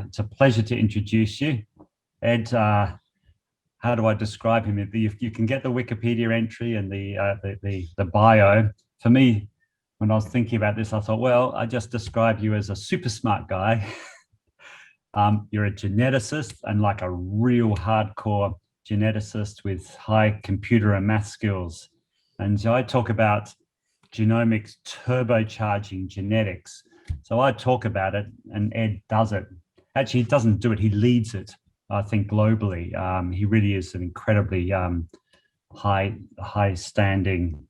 It's a pleasure to introduce you. Ed, how do I describe him? If you can get the Wikipedia entry and the bio. For me, when I was thinking about this, I thought, well, I just describe you as a super smart guy. You're a geneticist and like a real hardcore geneticist with high computer and math skills. And so I talk about genomics turbocharging genetics. So I talk about it and Ed does it. Actually, he doesn't do it, he leads it, I think, globally. He really is an incredibly high standing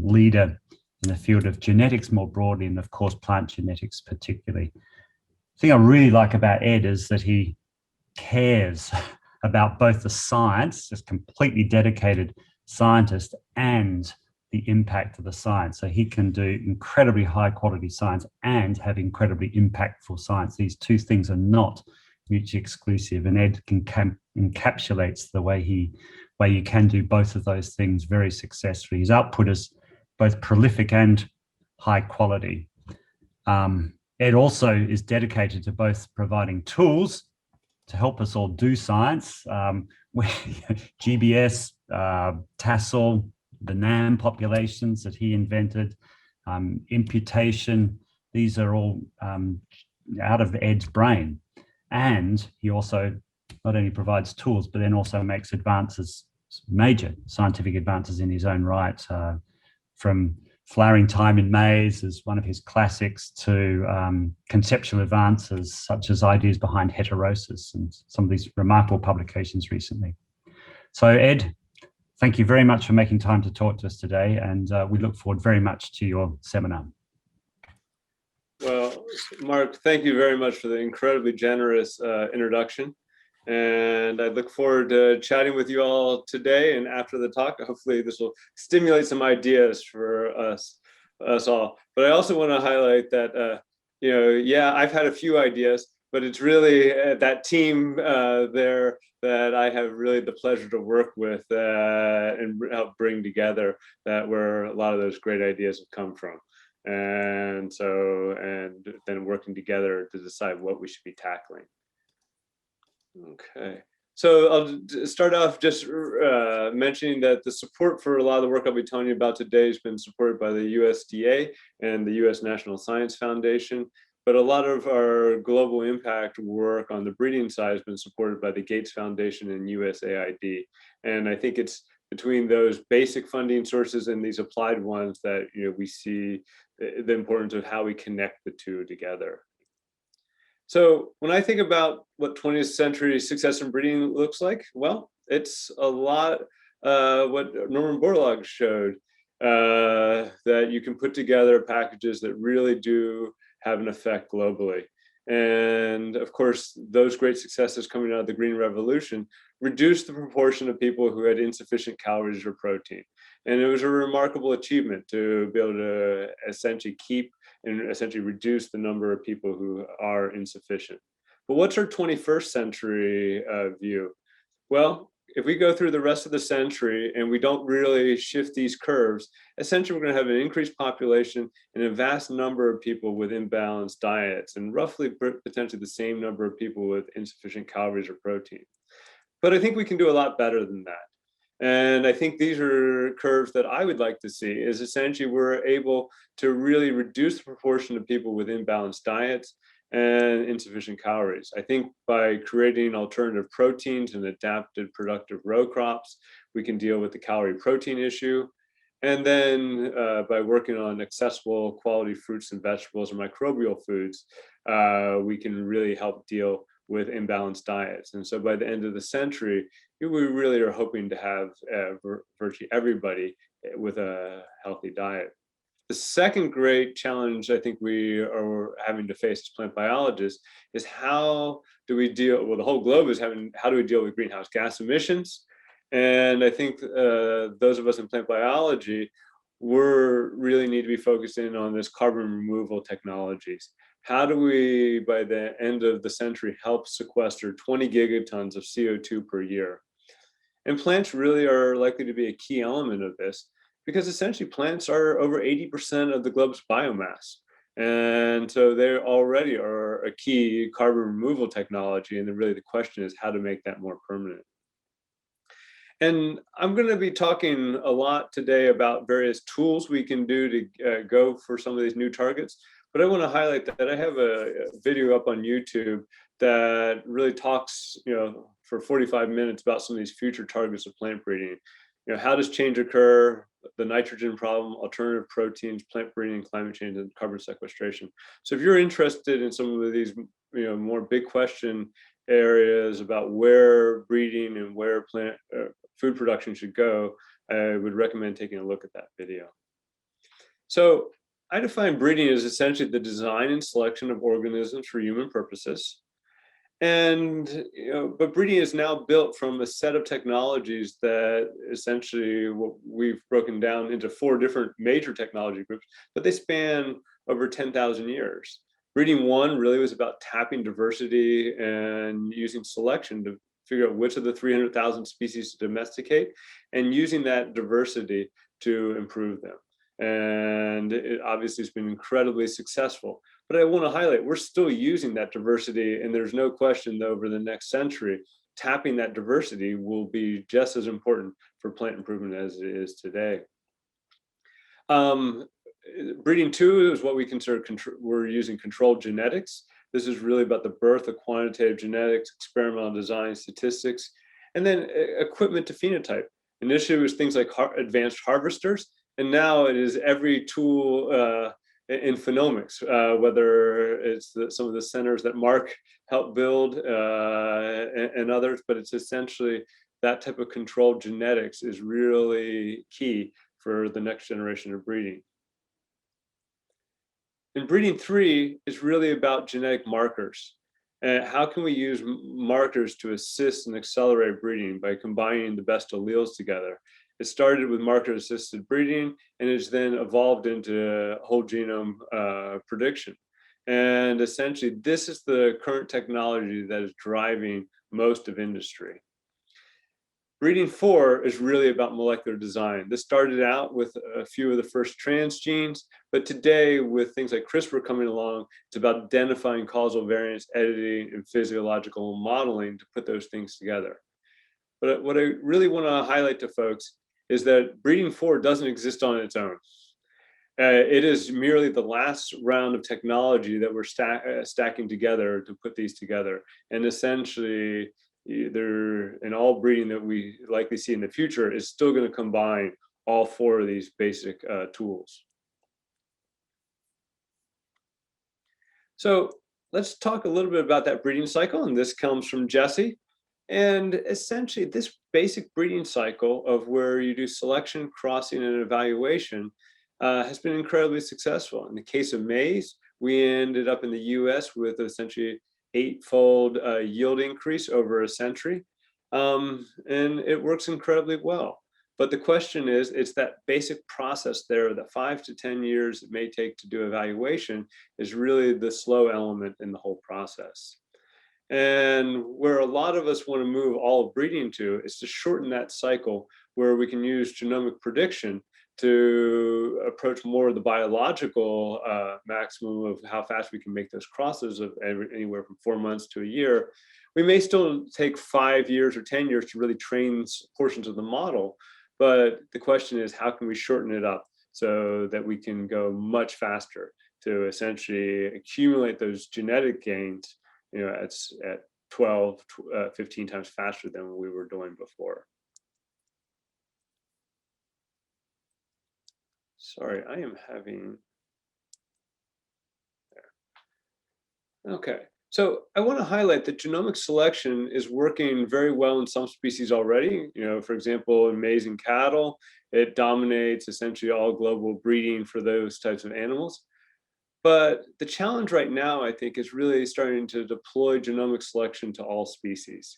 leader in the field of genetics more broadly, and of course, plant genetics particularly. The thing I really like about Ed is that he cares about both the science, just completely dedicated scientist, and the impact of the science. So he can do incredibly high quality science and have incredibly impactful science. These two things are not mutually exclusive, and Ed encapsulates the way you can do both of those things very successfully. His output is both prolific and high quality. Ed also is dedicated to both providing tools to help us all do science, GBS, tassel, the NAM populations that he invented, imputation. These are all out of Ed's brain. And he also not only provides tools, but then also makes advances, major scientific advances in his own right, from flowering time in maize as one of his classics to conceptual advances such as ideas behind heterosis and some of these remarkable publications recently. So Ed, thank you very much for making time to talk to us today, and we look forward very much to your seminar. Well, Mark, thank you very much for the incredibly generous introduction. And I look forward to chatting with you all today and after the talk. Hopefully this will stimulate some ideas for us all. But I also want to highlight that, yeah, I've had a few ideas, but it's really that team there that I have really the pleasure to work with and help bring together, that where a lot of those great ideas have come from. And then working together to decide what we should be tackling. Okay, so I'll start off just mentioning that the support for a lot of the work I'll be telling you about today has been supported by the USDA and the US National Science Foundation, but a lot of our global impact work on the breeding side has been supported by the Gates Foundation and USAID. And I think it's between those basic funding sources and these applied ones that we see the importance of how we connect the two together. So when I think about what 20th century success in breeding looks like, well, it's a lot what Norman Borlaug showed, that you can put together packages that really do have an effect globally. And of course, those great successes coming out of the Green Revolution reduced the proportion of people who had insufficient calories or protein. And it was a remarkable achievement to be able to essentially keep and essentially reduce the number of people who are insufficient. But what's our 21st century view? Well, if we go through the rest of the century and we don't really shift these curves, essentially we're going to have an increased population and a vast number of people with imbalanced diets, and roughly potentially the same number of people with insufficient calories or protein. But I think we can do a lot better than that. And I think these are curves that I would like to see, is essentially we're able to really reduce the proportion of people with imbalanced diets and insufficient calories. I think by creating alternative proteins and adapted productive row crops, we can deal with the calorie protein issue. And then by working on accessible quality fruits and vegetables and microbial foods, we can really help deal with imbalanced diets. And so by the end of the century, we really are hoping to have virtually everybody with a healthy diet. The second great challenge I think we are having to face as plant biologists is how do we deal, well, the whole globe is how do we deal with greenhouse gas emissions? And I think those of us in plant biology, really need to be focusing on this carbon removal technologies. How do we, by the end of the century, help sequester 20 gigatons of CO2 per year? And plants really are likely to be a key element of this, because essentially plants are over 80% of the globe's biomass. And so they already are a key carbon removal technology. And then really the question is how to make that more permanent. And I'm going to be talking a lot today about various tools we can do to go for some of these new targets. But I want to highlight that I have a video up on YouTube that really talks, for 45 minutes about some of these future targets of plant breeding. How does change occur, the nitrogen problem, alternative proteins, plant breeding, climate change, and carbon sequestration. So if you're interested in some of these, more big question areas about where breeding and where plant food production should go, I would recommend taking a look at that video. So I define breeding as essentially the design and selection of organisms for human purposes. And, but breeding is now built from a set of technologies that essentially what we've broken down into 4 different major technology groups, but they span over 10,000 years. Breeding 1 really was about tapping diversity and using selection to figure out which of the 300,000 species to domesticate and using that diversity to improve them. And it obviously has been incredibly successful. But I want to highlight, we're still using that diversity, and there's no question that over the next century, tapping that diversity will be just as important for plant improvement as it is today. Breeding 2 is what we consider, we're using controlled genetics. This is really about the birth of quantitative genetics, experimental design, statistics, and then equipment to phenotype. Initially, it was things like advanced harvesters, and now it is every tool in phenomics, whether it's some of the centers that Mark helped build and others, but it's essentially that type of controlled genetics is really key for the next generation of breeding. And breeding 3 is really about genetic markers. And how can we use markers to assist and accelerate breeding by combining the best alleles together? It started with marker-assisted breeding, and it's then evolved into whole genome prediction. And essentially, this is the current technology that is driving most of industry. Breeding 4 is really about molecular design. This started out with a few of the first transgenes, but today with things like CRISPR coming along, it's about identifying causal variants, editing, and physiological modeling to put those things together. But what I really want to highlight to folks is that breeding 4 doesn't exist on its own. It is merely the last round of technology that we're stacking together to put these together. And essentially, in all breeding that we likely see in the future is still going to combine all 4 of these basic tools. So let's talk a little bit about that breeding cycle, and this comes from Jesse. And essentially, this basic breeding cycle of where you do selection, crossing, and evaluation has been incredibly successful. In the case of maize, we ended up in the US with essentially 8-fold yield increase over a century. And it works incredibly well. But the question is, it's that basic process there, the 5 to 10 years it may take to do evaluation is really the slow element in the whole process. And where a lot of us want to move all of breeding to is to shorten that cycle where we can use genomic prediction to approach more of the biological maximum of how fast we can make those crosses of anywhere from 4 months to a year. We may still take 5 years or 10 years to really train portions of the model, but the question is, how can we shorten it up so that we can go much faster to essentially accumulate those genetic gains, at 12, 15 times faster than we were doing before. Sorry, I am having, there. Okay, so I want to highlight that genomic selection is working very well in some species already. For example, in maize and cattle, it dominates essentially all global breeding for those types of animals. But the challenge right now, I think, is really starting to deploy genomic selection to all species.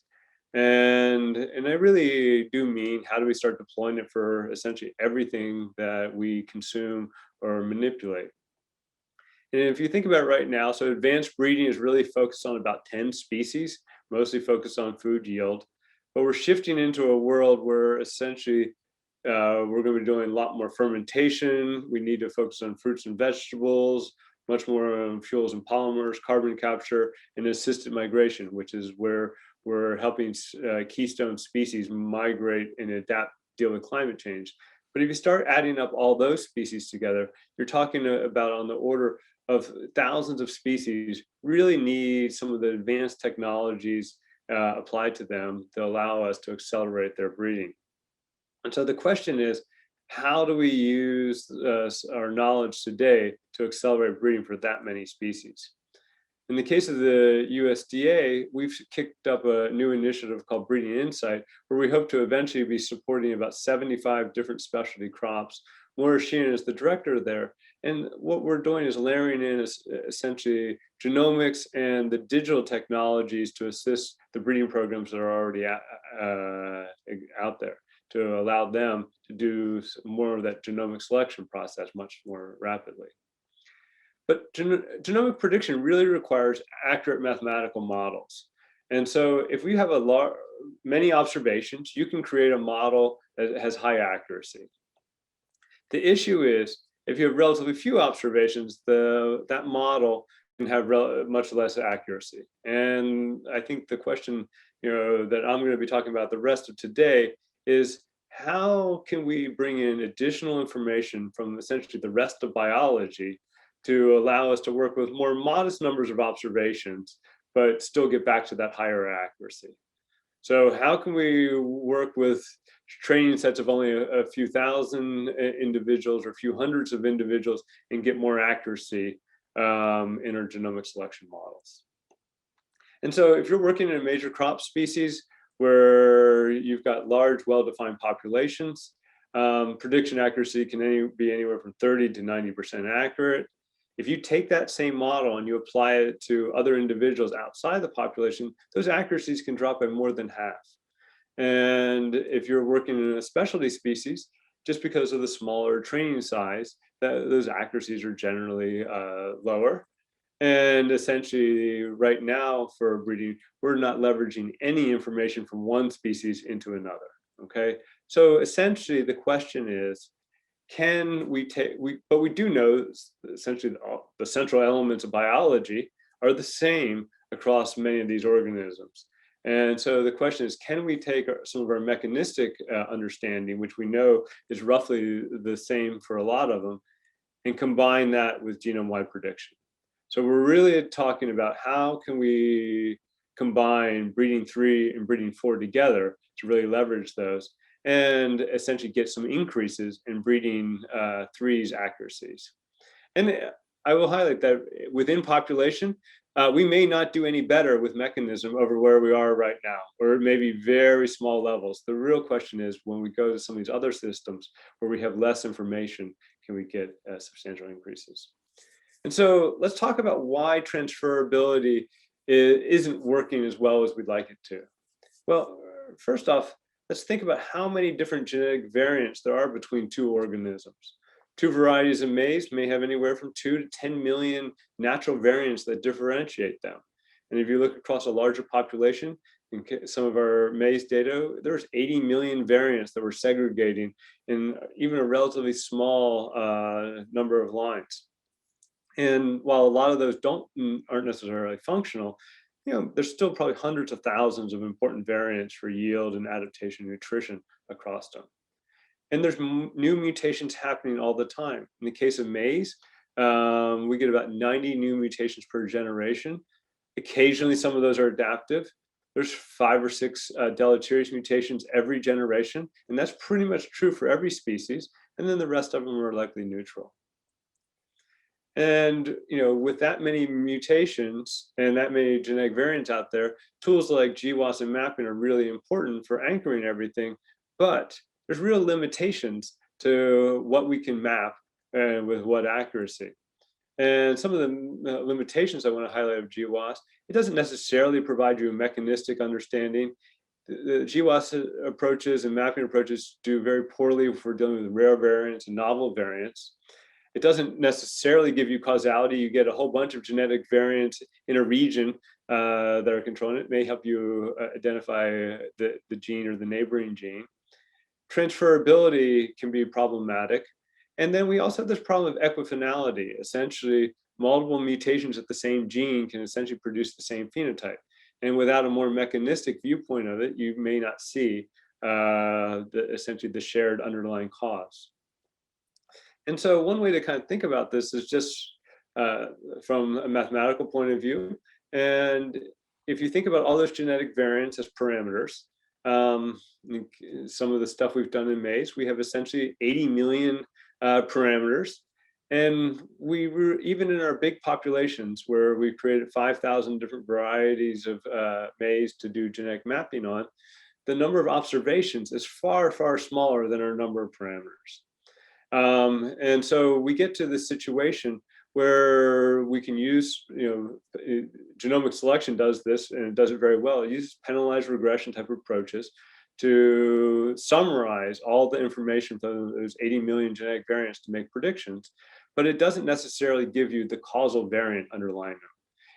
And I really do mean, how do we start deploying it for essentially everything that we consume or manipulate? And if you think about it right now, so advanced breeding is really focused on about 10 species, mostly focused on food yield. But we're shifting into a world where essentially we're going to be doing a lot more fermentation. We need to focus on fruits and vegetables, much more fuels and polymers, carbon capture, and assisted migration, which is where we're helping keystone species migrate and adapt, deal with climate change. But if you start adding up all those species together, you're talking about on the order of thousands of species really need some of the advanced technologies applied to them to allow us to accelerate their breeding. And so the question is, how do we use our knowledge today to accelerate breeding for that many species? In the case of the USDA, we've kicked up a new initiative called Breeding Insight, where we hope to eventually be supporting about 75 different specialty crops. Maura Sheehan is the director there. And what we're doing is layering in essentially genomics and the digital technologies to assist the breeding programs that are already out there, to allow them to do more of that genomic selection process much more rapidly. But genomic prediction really requires accurate mathematical models. And so if we have many observations, you can create a model that has high accuracy. The issue is, if you have relatively few observations, that model can have much less accuracy. And I think the question that I'm going to be talking about the rest of today is, how can we bring in additional information from essentially the rest of biology to allow us to work with more modest numbers of observations, but still get back to that higher accuracy? So how can we work with training sets of only a few thousand individuals or a few hundreds of individuals and get more accuracy in our genomic selection models? And so if you're working in a major crop species where you've got large, well-defined populations, prediction accuracy can be anywhere from 30 to 90% accurate. If you take that same model and you apply it to other individuals outside the population, those accuracies can drop by more than half. And if you're working in a specialty species, just because of the smaller training size, those accuracies are generally lower. And essentially, right now for breeding, we're not leveraging any information from one species into another. Okay, so essentially the question is, can we take, but we do know essentially the central elements of biology are the same across many of these organisms. And so the question is, can we take some of our mechanistic understanding, which we know is roughly the same for a lot of them, and combine that with genome-wide prediction? So we're really talking about how can we combine breeding 3 and breeding 4 together to really leverage those and essentially get some increases in breeding 3's accuracies. And I will highlight that within population, we may not do any better with mechanism over where we are right now, or maybe very small levels. The real question is, when we go to some of these other systems where we have less information, can we get substantial increases? And so let's talk about why transferability isn't working as well as we'd like it to. Well, first off, let's think about how many different genetic variants there are between two organisms. Two varieties of maize may have anywhere from 2 to 10 million natural variants that differentiate them. And if you look across a larger population, in some of our maize data, there's 80 million variants that we're segregating in even a relatively small number of lines. And while a lot of those aren't necessarily functional, there's still probably hundreds of thousands of important variants for yield and adaptation nutrition across them. And there's new mutations happening all the time. In the case of maize, we get about 90 new mutations per generation. Occasionally, some of those are adaptive. There's 5 or 6 deleterious mutations every generation, and that's pretty much true for every species. And then the rest of them are likely neutral. And with that many mutations and that many genetic variants out there, tools like GWAS and mapping are really important for anchoring everything. But there's real limitations to what we can map and with what accuracy. And some of the limitations I want to highlight of GWAS, it doesn't necessarily provide you a mechanistic understanding. The GWAS approaches and mapping approaches do very poorly for dealing with rare variants and novel variants. It doesn't necessarily give you causality. You get a whole bunch of genetic variants in a region that are controlling it. It may help you identify the gene or the neighboring gene. Transferability can be problematic. And then we also have this problem of equifinality. Essentially, multiple mutations of the same gene can essentially produce the same phenotype. And without a more mechanistic viewpoint of it, you may not see essentially the shared underlying cause. And so one way to kind of think about this is just from a mathematical point of view. And if you think about all those genetic variants as parameters, some of the stuff we've done in maize, we have essentially 80 million parameters. And we were, even in our big populations where we created 5,000 different varieties of maize to do genetic mapping on, the number of observations is far, far smaller than our number of parameters. And so we get to this situation where we can use, genomic selection does this, and it does it very well. It uses penalized regression type approaches to summarize all the information from those 80 million genetic variants to make predictions, but it doesn't necessarily give you the causal variant underlying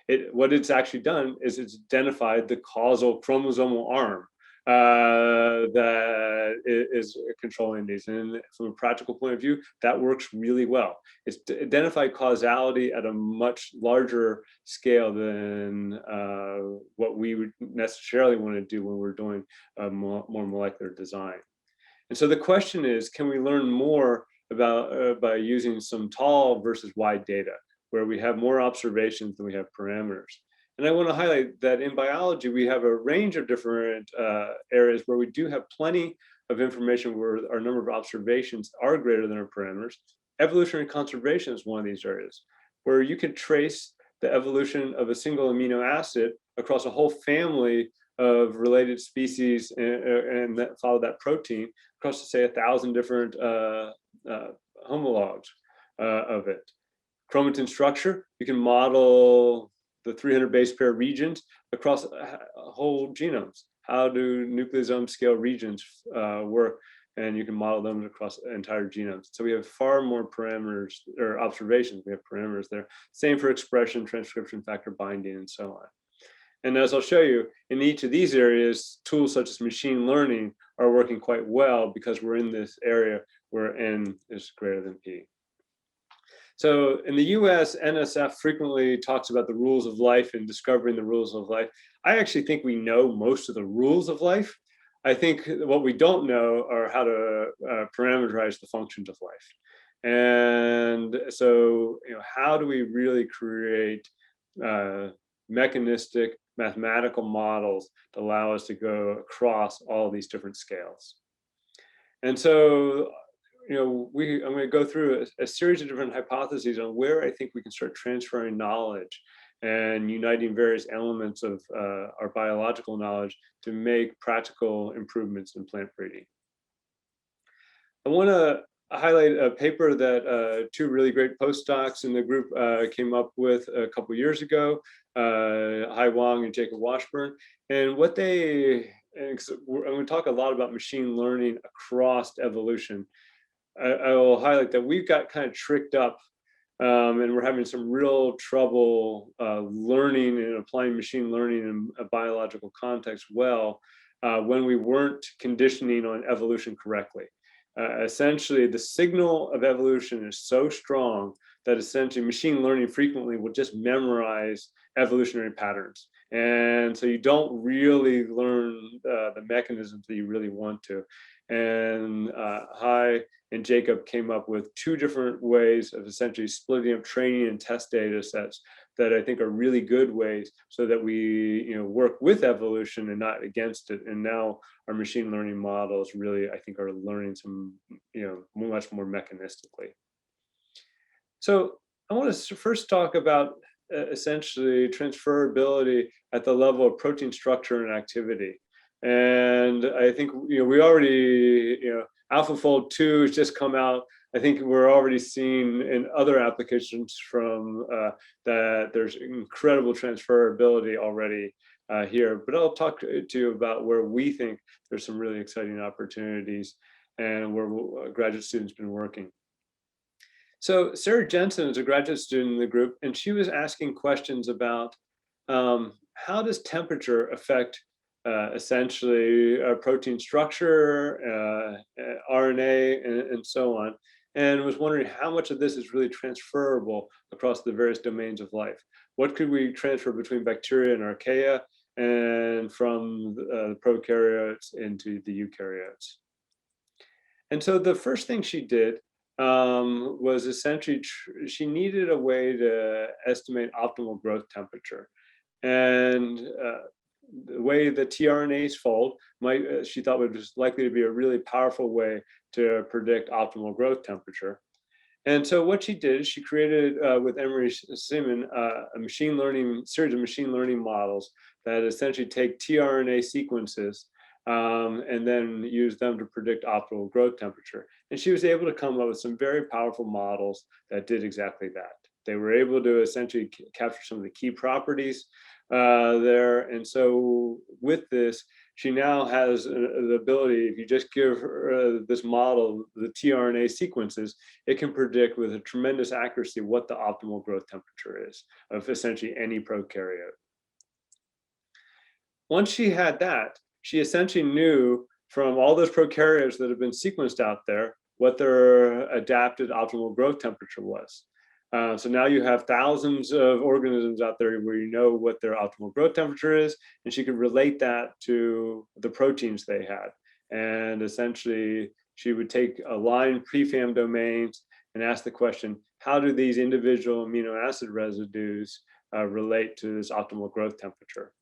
them. What it's actually done is it's identified the causal chromosomal arm that is controlling these. And from a practical point of view, that works really well. It's identified causality at a much larger scale than what we would necessarily want to do when we're doing more molecular design. And so the question is, can we learn more about by using some tall versus wide data, where we have more observations than we have parameters? And I want to highlight that in biology, we have a range of different areas where we do have plenty of information where our number of observations are greater than our parameters. Evolutionary conservation is one of these areas where you could trace the evolution of a single amino acid across a whole family of related species and that follow that protein across, say, 1,000 different homologs of it. Chromatin structure, you can model the 300 base pair regions across whole genomes. How do nucleosome scale regions work? And you can model them across entire genomes. So we have far more parameters or observations. We have parameters there. Same for expression, transcription factor binding, and so on. And as I'll show you, in each of these areas, tools such as machine learning are working quite well because we're in this area where N is greater than P. So in the US, NSF frequently talks about the rules of life and discovering the rules of life. I actually think we know most of the rules of life. I think what we don't know are how to parameterize the functions of life. And so, how do we really create mechanistic mathematical models that allow us to go across all these different scales? And so, I'm going to go through a series of different hypotheses on where I think we can start transferring knowledge and uniting various elements of our biological knowledge to make practical improvements in plant breeding. I want to highlight a paper that two really great postdocs in the group came up with a couple years ago, Hai Wang and Jacob Washburn. And what I'm going to talk a lot about machine learning across evolution. I will highlight that we've got kind of tricked up and we're having some real trouble learning and applying machine learning in a biological context well when we weren't conditioning on evolution correctly. Essentially, the signal of evolution is so strong that essentially machine learning frequently will just memorize evolutionary patterns. And so you don't really learn the mechanisms that you really want to. And Hai and Jacob came up with two different ways of essentially splitting up training and test data sets that I think are really good ways so that we work with evolution and not against it. And now our machine learning models really, I think, are learning some, much more mechanistically. So I want to first talk about essentially transferability at the level of protein structure and activity. And I think we already, AlphaFold 2 has just come out. I think we're already seeing in other applications from that there's incredible transferability already here. But I'll talk to you about where we think there's some really exciting opportunities and where graduate students have been working. So Sarah Jensen is a graduate student in the group, and she was asking questions about how does temperature affect essentially protein structure, RNA, and so on. and was wondering how much of this is really transferable across the various domains of life. What could we transfer between bacteria and archaea, and from the prokaryotes into the eukaryotes? And so the first thing she did was essentially, she needed a way to estimate optimal growth temperature. And the way the tRNAs fold she thought was likely to be a really powerful way to predict optimal growth temperature. And so what she did is she created with Emery Simon a series of machine learning models that essentially take tRNA sequences and then use them to predict optimal growth temperature. And she was able to come up with some very powerful models that did exactly that. They were able to essentially capture some of the key properties there. And so with this, she now has the ability, if you just give her, this model the tRNA sequences, it can predict with a tremendous accuracy what the optimal growth temperature is of essentially any prokaryote. Once she had that, she essentially knew from all those prokaryotes that have been sequenced out there what their adapted optimal growth temperature was. So now you have thousands of organisms out there where you know what their optimal growth temperature is, and she could relate that to the proteins they had. And essentially, she would take aligned prefam domains and ask the question, how do these individual amino acid residues relate to this optimal growth temperature?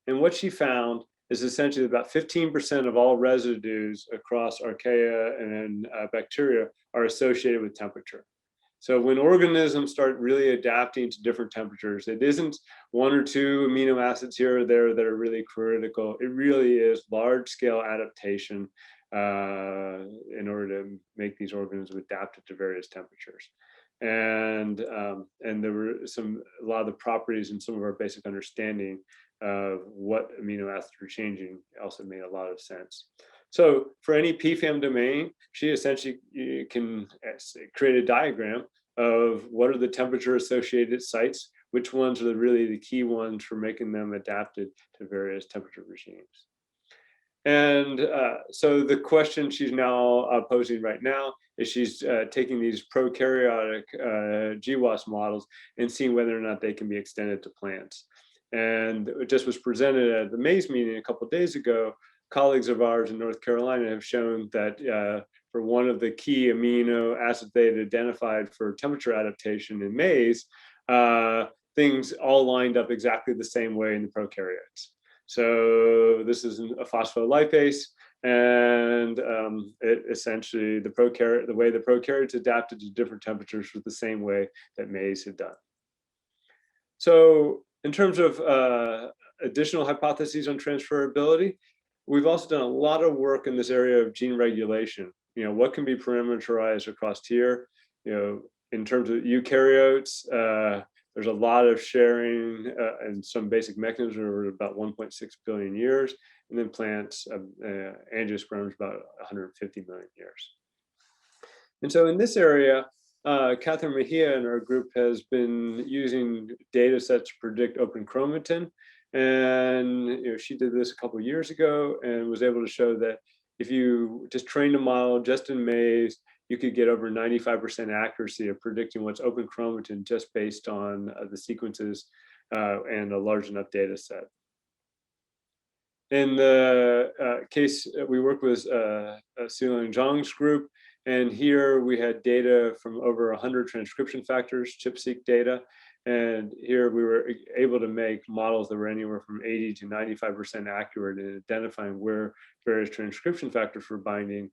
And what she found is essentially about 15% of all residues across archaea and bacteria are associated with temperature. So when organisms start really adapting to different temperatures, it isn't one or two amino acids here or there that are really critical. It really is large-scale adaptation in order to make these organisms adapted to various temperatures. And there were a lot of the properties and some of our basic understanding of what amino acids were changing also made a lot of sense. So for any PFAM domain, she essentially can create a diagram of what are the temperature associated sites, which ones are really the key ones for making them adapted to various temperature regimes. And so the question she's now posing right now is she's taking these prokaryotic GWAS models and seeing whether or not they can be extended to plants. And it just was presented at the Maize meeting a couple of days ago. Colleagues of ours in North Carolina have shown that for one of the key amino acids they had identified for temperature adaptation in maize, things all lined up exactly the same way in the prokaryotes. So this is a phospholipase, and it essentially, the way the prokaryotes adapted to different temperatures was the same way that maize had done. So in terms of additional hypotheses on transferability, we've also done a lot of work in this area of gene regulation. You know, what can be parameterized across here? You know, in terms of eukaryotes, there's a lot of sharing and some basic mechanisms over about 1.6 billion years. And then plants, angiosperms, about 150 million years. And so in this area, Catherine Mejia and our group has been using data sets to predict open chromatin. And she did this a couple of years ago and was able to show that if you just trained a model just in maize, you could get over 95% accuracy of predicting what's open chromatin just based on the sequences and a large enough data set. In the case, we worked with Xiaoling Zhang's group, and here we had data from over 100 transcription factors, ChIP-seq data. And here we were able to make models that were anywhere from 80 to 95% accurate in identifying where various transcription factors were binding.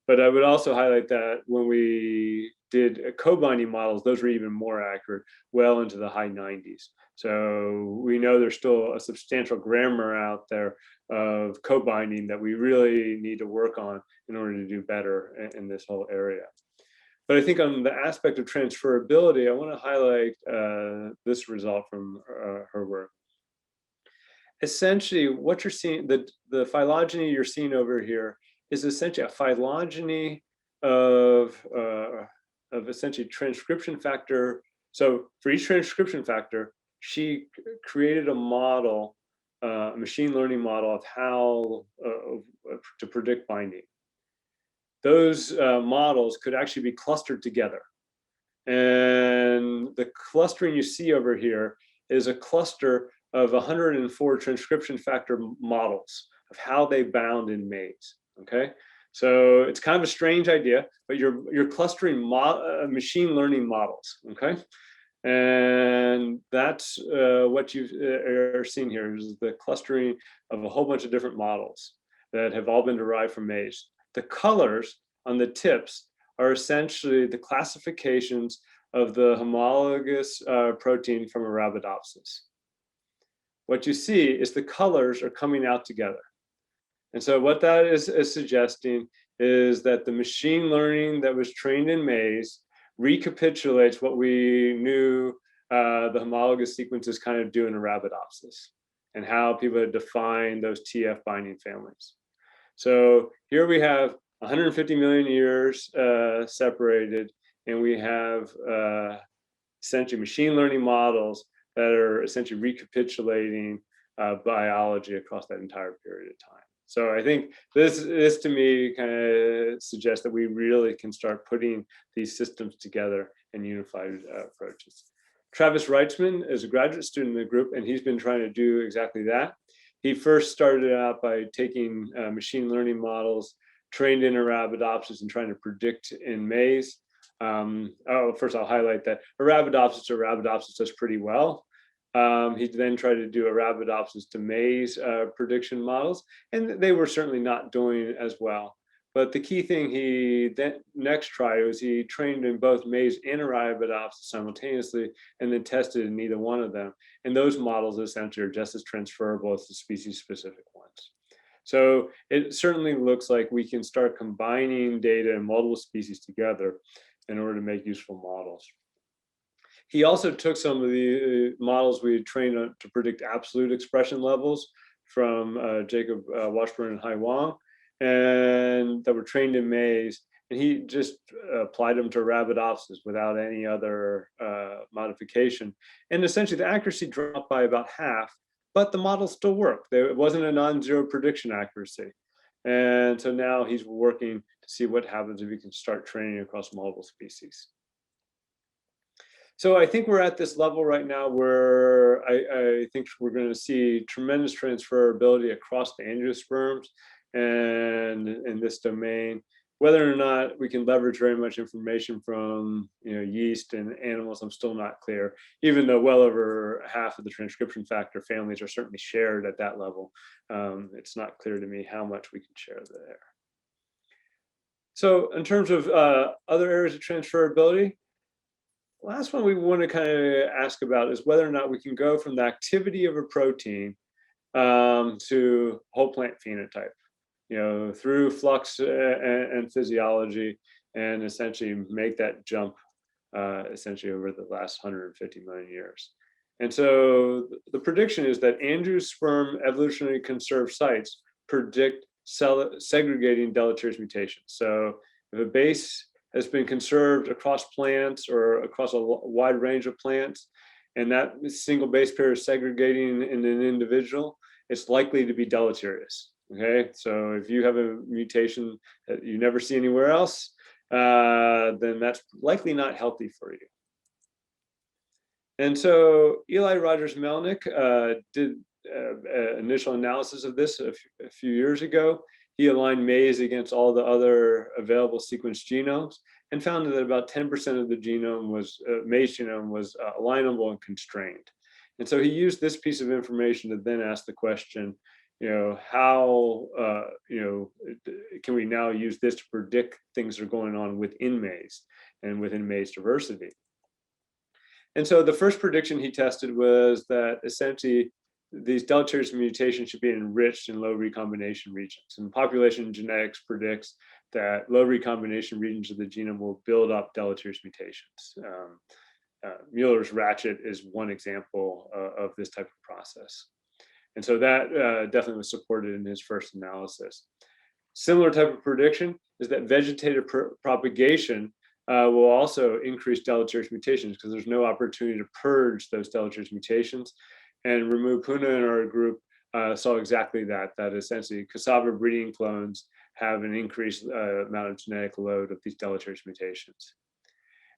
But I would also highlight that when we did co-binding models, those were even more accurate, well into the high 90s. So we know there's still a substantial grammar out there of co-binding that we really need to work on in order to do better in this whole area. But I think on the aspect of transferability, I want to highlight this result from her work. Essentially, what you're seeing, the phylogeny you're seeing over here is essentially a phylogeny of essentially transcription factor. So for each transcription factor, she created a model, a machine learning model of how to predict binding. those models could actually be clustered together. And the clustering you see over here is a cluster of 104 transcription factor models of how they bound in maize, okay? So it's kind of a strange idea, but you're clustering machine learning models, okay? And that's what you are seeing here is the clustering of a whole bunch of different models that have all been derived from maize. The colors on the tips are essentially the classifications of the homologous protein from Arabidopsis. What you see is the colors are coming out together. And so what that is suggesting is that the machine learning that was trained in maize recapitulates what we knew the homologous sequences kind of do in Arabidopsis and how people had defined those TF binding families. So here we have 150 million years separated, and we have essentially machine learning models that are essentially recapitulating biology across that entire period of time. So I think this to me kind of suggests that we really can start putting these systems together in unified approaches. Travis Reitzman is a graduate student in the group, and he's been trying to do exactly that. He first started out by taking machine learning models trained in Arabidopsis and trying to predict in maize. First I'll highlight that Arabidopsis does pretty well. He then tried to do Arabidopsis to maize prediction models, and they were certainly not doing as well. But the key thing he then next tried was he trained in both maize and Arabidopsis simultaneously, and then tested in either one of them. And those models essentially are just as transferable as the species-specific ones. So it certainly looks like we can start combining data in multiple species together in order to make useful models. He also took some of the models we had trained on to predict absolute expression levels from Jacob Washburn and Hai Wang, and that were trained in maize, and he just applied them to Arabidopsis without any other modification. And essentially the accuracy dropped by about half, but the models still work. It wasn't a non-zero prediction accuracy. And so now he's working to see what happens if you can start training across multiple species. So I think we're at this level right now where I think we're going to see tremendous transferability across the angiosperms and in this domain. Whether or not we can leverage very much information from yeast and animals, I'm still not clear, even though well over half of the transcription factor families are certainly shared at that level. It's not clear to me how much we can share there. So in terms of other areas of transferability, last one we want to kind of ask about is whether or not we can go from the activity of a protein to whole plant phenotype, through flux and physiology, and essentially make that jump essentially over the last 150 million years. And so the prediction is that angiosperm evolutionary conserved sites predict segregating deleterious mutations. So if a base has been conserved across plants or across a wide range of plants, and that single base pair is segregating in an individual, it's likely to be deleterious. Okay, so if you have a mutation that you never see anywhere else, then that's likely not healthy for you. And so Eli Rogers Melnick did initial analysis of this a few years ago. He aligned maize against all the other available sequenced genomes and found that about 10% of the genome was maize genome was alignable and constrained. And so he used this piece of information to then ask the question, how can we now use this to predict things that are going on within maize and within maize diversity? And so the first prediction he tested was that essentially these deleterious mutations should be enriched in low recombination regions. And population genetics predicts that low recombination regions of the genome will build up deleterious mutations. Mueller's ratchet is one example of this type of process. And so that definitely was supported in his first analysis. Similar type of prediction is that vegetative propagation will also increase deleterious mutations because there's no opportunity to purge those deleterious mutations. And Ramu Puna in our group saw exactly that essentially cassava breeding clones have an increased amount of genetic load of these deleterious mutations.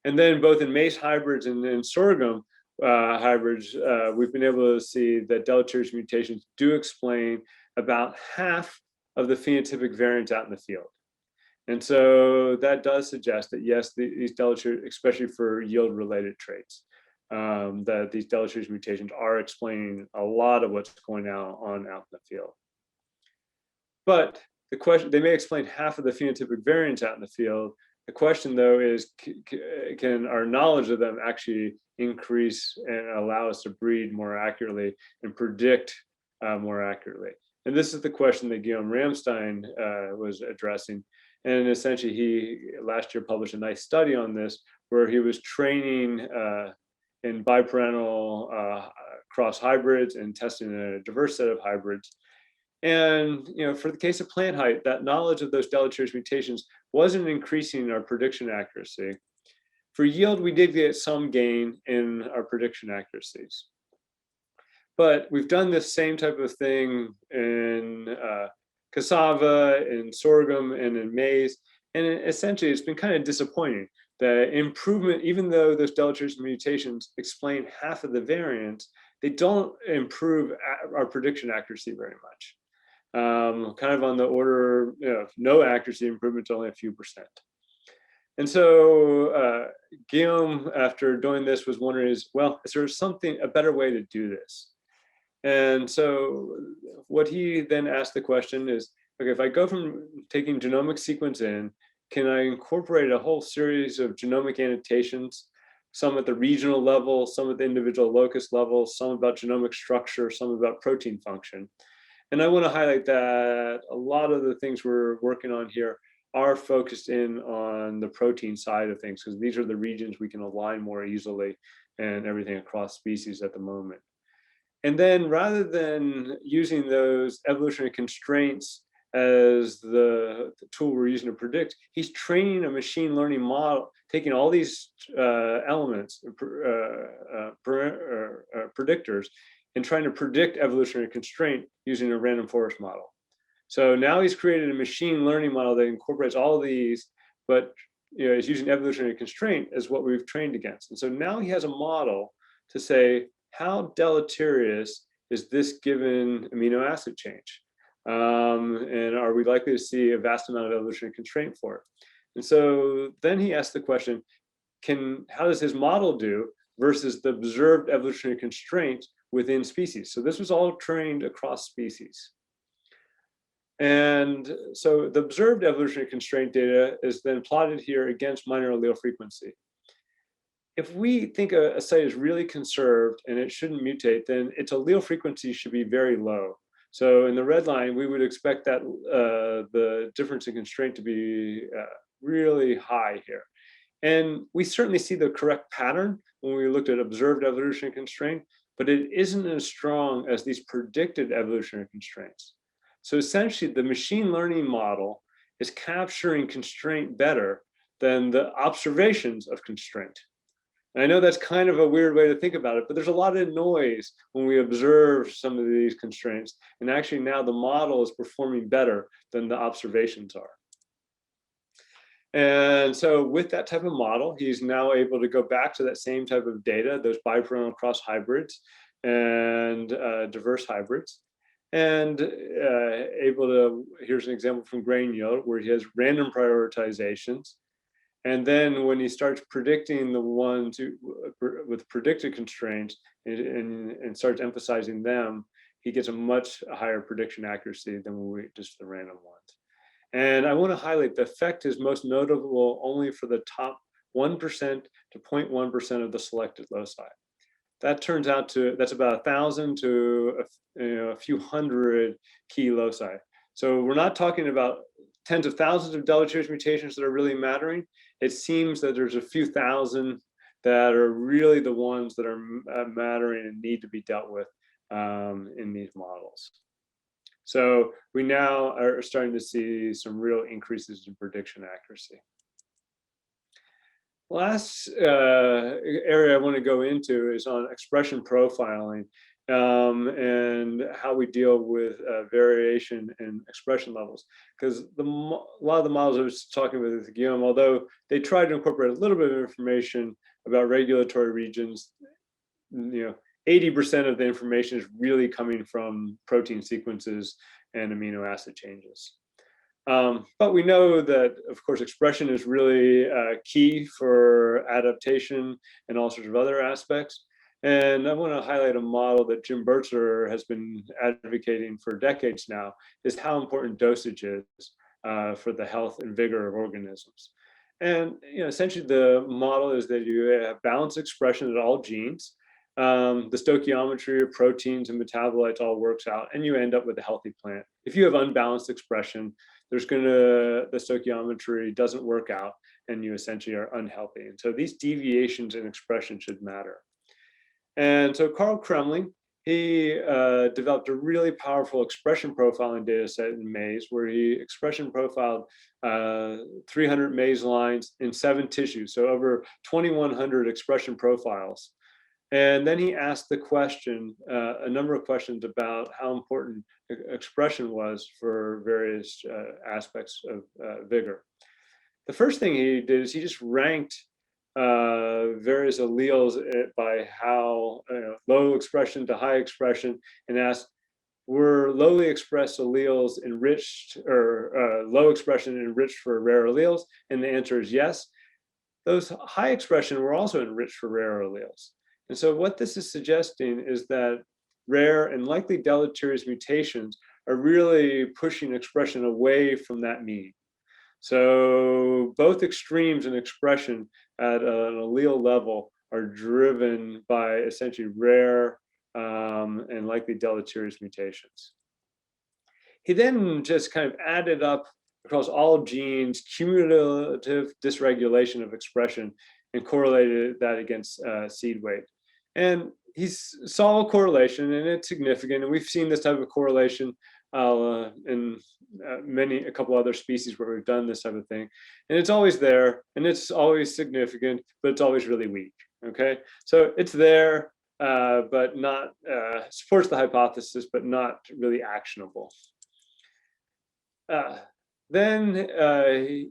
And then both in maize hybrids and in sorghum hybrids, we've been able to see that deleterious mutations do explain about half of the phenotypic variants out in the field. And so that does suggest that yes, these deleterious, especially for yield-related traits, that these deleterious mutations are explaining a lot of what's going on out in the field. But the question, they may explain half of the phenotypic variants out in the field. The question, though, is can our knowledge of them actually increase and allow us to breed more accurately and predict more accurately? And this is the question that Guillaume Ramstein was addressing. And essentially, he last year published a nice study on this, where he was training in biparental cross hybrids and testing a diverse set of hybrids. And for the case of plant height, that knowledge of those deleterious mutations wasn't increasing our prediction accuracy. For yield, we did get some gain in our prediction accuracies. But we've done this same type of thing in cassava, in sorghum, and in maize. And essentially, it's been kind of disappointing. The improvement, even though those deleterious mutations explain half of the variants, they don't improve our prediction accuracy very much. Kind of on the order of no accuracy improvement to only a few percent. And so Guillaume, after doing this, was wondering, is there a better way to do this? And so what he then asked the question is, okay, if I go from taking genomic sequence in, can I incorporate a whole series of genomic annotations, some at the regional level, some at the individual locus level, some about genomic structure, some about protein function? And I want to highlight that a lot of the things we're working on here are focused in on the protein side of things, because these are the regions we can align more easily and everything across species at the moment. And then rather than using those evolutionary constraints as the tool we're using to predict, he's training a machine learning model, taking all these elements, predictors, and trying to predict evolutionary constraint using a random forest model. So now he's created a machine learning model that incorporates all of these, but is using evolutionary constraint as what we've trained against. And so now he has a model to say, how deleterious is this given amino acid change? And are we likely to see a vast amount of evolutionary constraint for it? And so then he asked the question, how does his model do versus the observed evolutionary constraint within species? So this was all trained across species. And so the observed evolutionary constraint data is then plotted here against minor allele frequency. If we think a site is really conserved and it shouldn't mutate, then its allele frequency should be very low. So in the red line, we would expect that the difference in constraint to be really high here. And we certainly see the correct pattern when we looked at observed evolutionary constraint, but it isn't as strong as these predicted evolutionary constraints. So essentially, the machine learning model is capturing constraint better than the observations of constraint. And I know that's kind of a weird way to think about it, but there's a lot of noise when we observe some of these constraints. And actually now the model is performing better than the observations are. And so with that type of model, he's now able to go back to that same type of data, those biparental cross hybrids and diverse hybrids, and able to, here's an example from grain yield where he has random prioritizations. And then when he starts predicting the ones with predicted constraints and starts emphasizing them, he gets a much higher prediction accuracy than when we just the random ones. And I want to highlight the effect is most notable only for the top 1% to 0.1% of the selected loci. That turns out that's about 1,000 to a few hundred key loci. So we're not talking about tens of thousands of deleterious mutations that are really mattering. It seems that there's a few thousand that are really the ones that are mattering and need to be dealt with in these models. So we now are starting to see some real increases in prediction accuracy. Last area I want to go into is on expression profiling. and how we deal with variation in expression levels. Because a lot of the models I was talking with Guillaume, although they tried to incorporate a little bit of information about regulatory regions, 80% of the information is really coming from protein sequences and amino acid changes. But we know that, of course, expression is really key for adaptation and all sorts of other aspects. And I want to highlight a model that Jim Burtzer has been advocating for decades now, is how important dosage is for the health and vigor of organisms. And essentially the model is that you have balanced expression at all genes. The stoichiometry of proteins and metabolites all works out, and you end up with a healthy plant. If you have unbalanced expression, the stoichiometry doesn't work out, and you essentially are unhealthy. And so these deviations in expression should matter. And so Carl Kremling, he developed a really powerful expression profiling data set in maize, where he expression profiled 300 maize lines in 7 tissues, so over 2,100 expression profiles. And then he asked the question, a number of questions about how important expression was for various aspects of vigor. The first thing he did is he just ranked various alleles by how low expression to high expression, and asked, were lowly expressed alleles enriched, or low expression enriched for rare alleles? And the answer is yes. Those high expression were also enriched for rare alleles. And so what this is suggesting is that rare and likely deleterious mutations are really pushing expression away from that mean. So both extremes in expression at an allele level are driven by essentially rare and likely deleterious mutations. He then just kind of added up across all genes cumulative dysregulation of expression and correlated that against seed weight. And he saw a correlation, and it's significant. And we've seen this type of correlation in a couple other species where we've done this type of thing. And it's always there, and it's always significant, but it's always really weak. Okay, so it's there, but not supports the hypothesis, but not really actionable. Then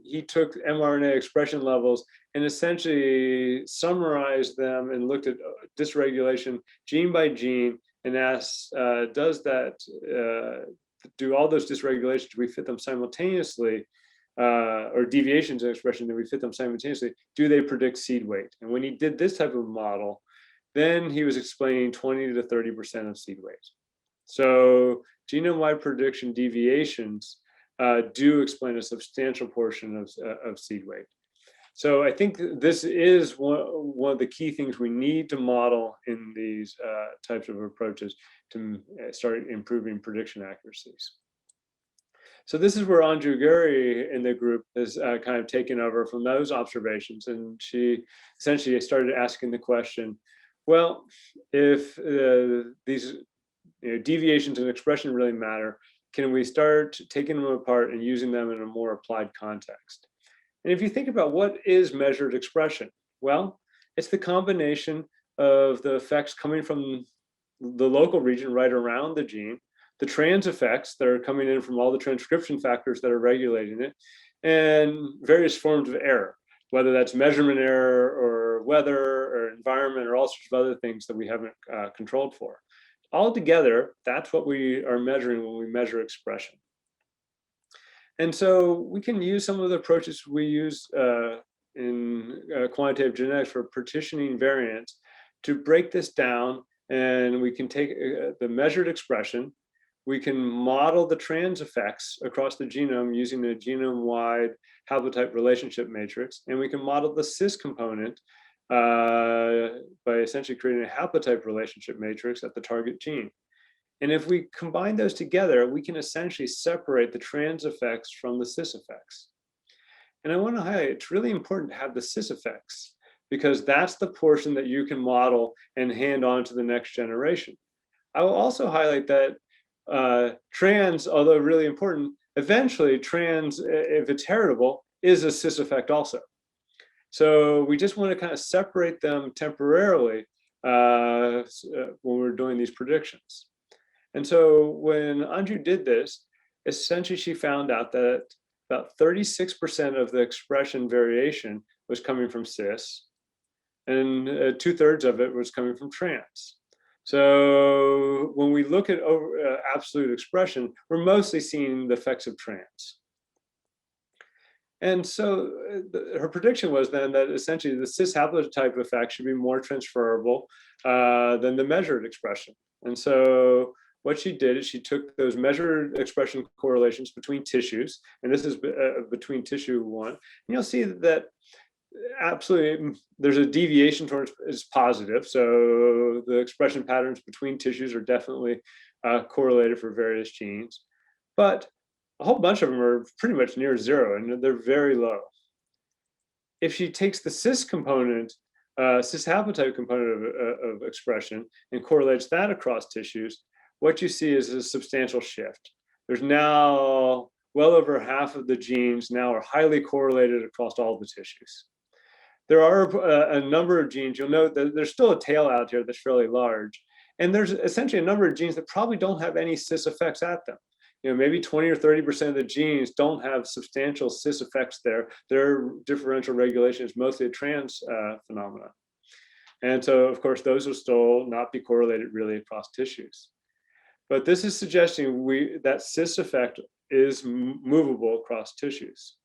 he took mRNA expression levels and essentially summarized them and looked at dysregulation gene by gene and asked, do all those dysregulations, do we fit them simultaneously, or deviations in expression, do we fit them simultaneously? Do they predict seed weight? And when he did this type of model, then he was explaining 20 to 30% of seed weight. So genome-wide prediction deviations do explain a substantial portion of seed weight. So I think this is one of the key things we need to model in these types of approaches to start improving prediction accuracies. So this is where Anju Gary in the group has kind of taken over from those observations, and she essentially started asking the question, well, if these deviations in expression really matter, can we start taking them apart and using them in a more applied context? And if you think about what is measured expression, well, it's the combination of the effects coming from the local region right around the gene, the trans effects that are coming in from all the transcription factors that are regulating it, and various forms of error, whether that's measurement error or weather or environment or all sorts of other things that we haven't controlled for. Altogether, that's what we are measuring when we measure expression. And so we can use some of the approaches we use in quantitative genetics for partitioning variants to break this down, and we can take the measured expression, we can model the trans effects across the genome using the genome-wide haplotype relationship matrix, and we can model the cis component by essentially creating a haplotype relationship matrix at the target gene. And if we combine those together, we can essentially separate the trans effects from the cis effects. And I want to highlight, it's really important to have the cis effects, because that's the portion that you can model and hand on to the next generation. I will also highlight that trans, although really important, eventually trans, if it's heritable, is a cis effect also. So we just want to kind of separate them temporarily when we're doing these predictions. And so when Anju did this, essentially she found out that about 36% of the expression variation was coming from cis, and 2/3 of it was coming from trans. So when we look at absolute expression, we're mostly seeing the effects of trans. And so her prediction was then that essentially the cis haplotype effect should be more transferable than the measured expression. And so what she did is she took those measured expression correlations between tissues, and this is between tissue one, and you'll see that absolutely there's a deviation towards is positive. So the expression patterns between tissues are definitely correlated for various genes, but a whole bunch of them are pretty much near zero, and they're very low. If she takes the cis component, cis haplotype component of expression and correlates that across tissues, what you see is a substantial shift. There's now well over half of the genes now are highly correlated across all the tissues. There are a number of genes, you'll note that there's still a tail out here that's fairly large, and there's essentially a number of genes that probably don't have any cis effects at them. You know, maybe 20 or 30% of the genes don't have substantial cis effects there. Their differential regulation is mostly a trans phenomena. And so, of course, those will still not be correlated really across tissues. But this is suggesting that cis effect is movable across tissues.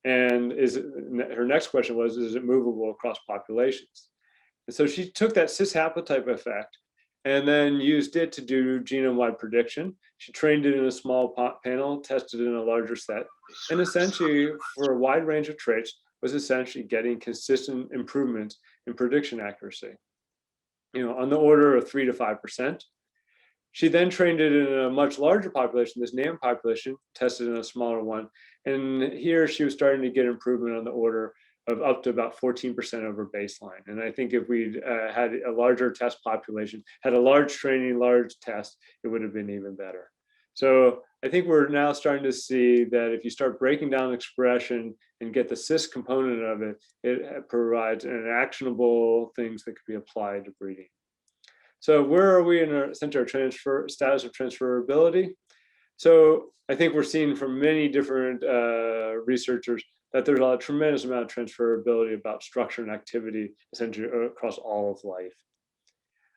And her next question was, is it movable across populations? And so she took that cis haplotype effect and then used it to do genome-wide prediction. She trained it in a small panel, tested it in a larger set, and essentially for a wide range of traits was essentially getting consistent improvements in prediction accuracy, you know, on the order of 3 to 5%. She then trained it in a much larger population, this NAM population, tested in a smaller one. And here she was starting to get improvement on the order of up to about 14% over baseline. And I think if we'd had a larger test population, had a large training, large test, it would have been even better. So I think we're now starting to see that if you start breaking down expression and get the cis component of it, it provides an actionable things that could be applied to breeding. So where are we in our center status of transferability? So I think we're seeing from many different researchers that there's a tremendous amount of transferability about structure and activity essentially across all of life.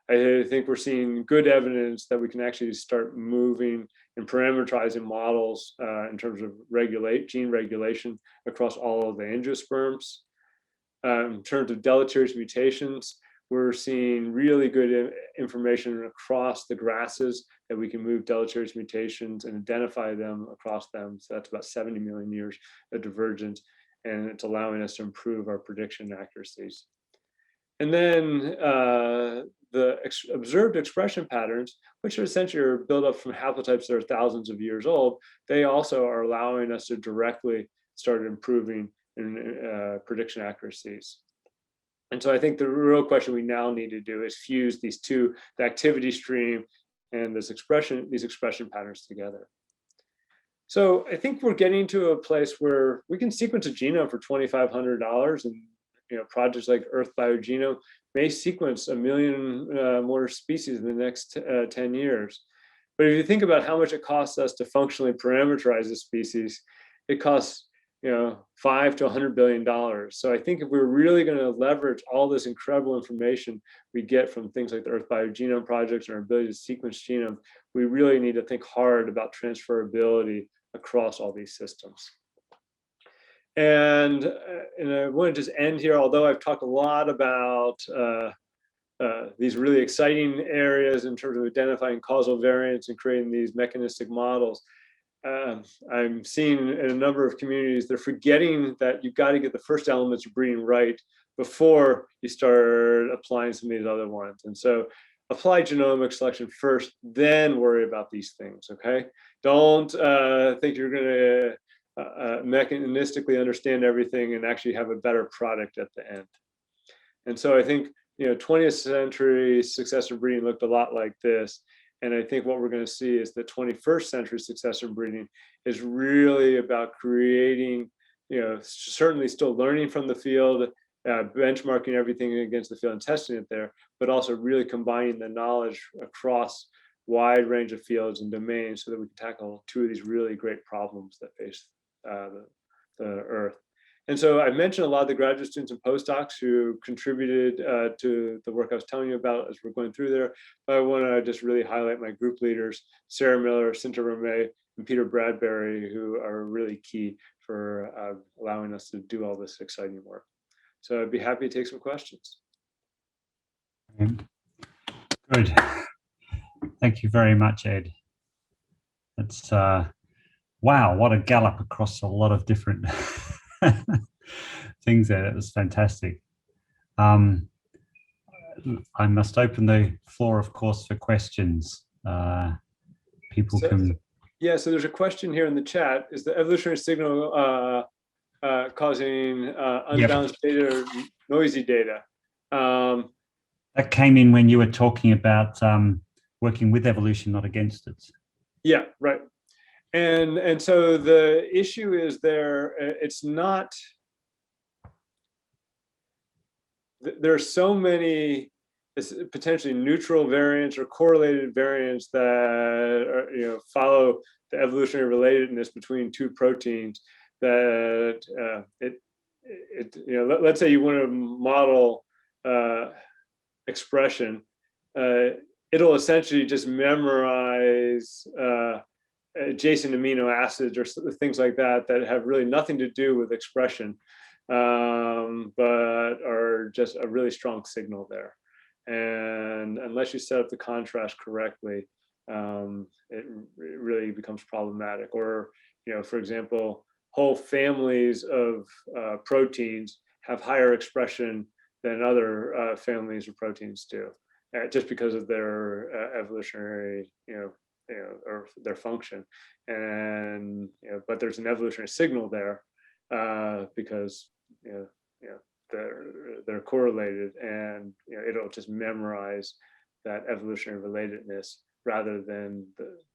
I think we're seeing good evidence that we can actually start moving and parameterizing models in terms of gene regulation across all of the angiosperms. In terms of deleterious mutations, we're seeing really good information across the grasses that we can move deleterious mutations and identify them across them. So that's about 70 million years of divergence, and it's allowing us to improve our prediction accuracies. And then the observed expression patterns, which are essentially built up from haplotypes that are thousands of years old, they also are allowing us to directly start improving in prediction accuracies. And so I think the real question we now need to do is fuse these two, the activity stream and these expression patterns together. So I think we're getting to a place where we can sequence a genome for $2,500, and projects like Earth Biogenome may sequence 1 million more species in the next 10 years. But if you think about how much it costs us to functionally parameterize a species, it costs $5 to $100 billion. So I think if we're really going to leverage all this incredible information we get from things like the Earth Biogenome projects and our ability to sequence genomes, we really need to think hard about transferability across all these systems. And I want to just end here, although I've talked a lot about these really exciting areas in terms of identifying causal variants and creating these mechanistic models. I'm seeing in a number of communities, they're forgetting that you've got to get the first elements of breeding right before you start applying some of these other ones. And so apply genomic selection first, then worry about these things, okay? Don't think you're gonna mechanistically understand everything and actually have a better product at the end. And so I think, 20th century successor breeding looked a lot like this. And I think what we're going to see is the 21st century successor breeding is really about creating, certainly still learning from the field benchmarking everything against the field and testing it there, but also really combining the knowledge across wide range of fields and domains so that we can tackle two of these really great problems that face the Earth. And so I mentioned a lot of the graduate students and postdocs who contributed to the work I was telling you about as we're going through there. But I want to just really highlight my group leaders, Sarah Miller, Cinta Ramey, and Peter Bradbury, who are really key for allowing us to do all this exciting work. So I'd be happy to take some questions. Good. Thank you very much, Ed. It's wow, what a gallop across a lot of different things there. That was fantastic. I must open the floor, of course, for questions. People can. Yeah, so there's a question here in the chat. Is the evolutionary signal causing unbalanced data or noisy data? That came in when you were talking about working with evolution, not against it. Yeah, right. And so the issue is it's not, there are so many potentially neutral variants or correlated variants that are, follow the evolutionary relatedness between two proteins that let's say you want to model expression, it'll essentially just memorize adjacent amino acids or things like that that have really nothing to do with expression, but are just a really strong signal there. And unless you set up the contrast correctly, it really becomes problematic. Or, for example, whole families of proteins have higher expression than other families of proteins do, just because of their evolutionary, or their function. And but there's an evolutionary signal there because they're correlated, and it'll just memorize that evolutionary relatedness rather than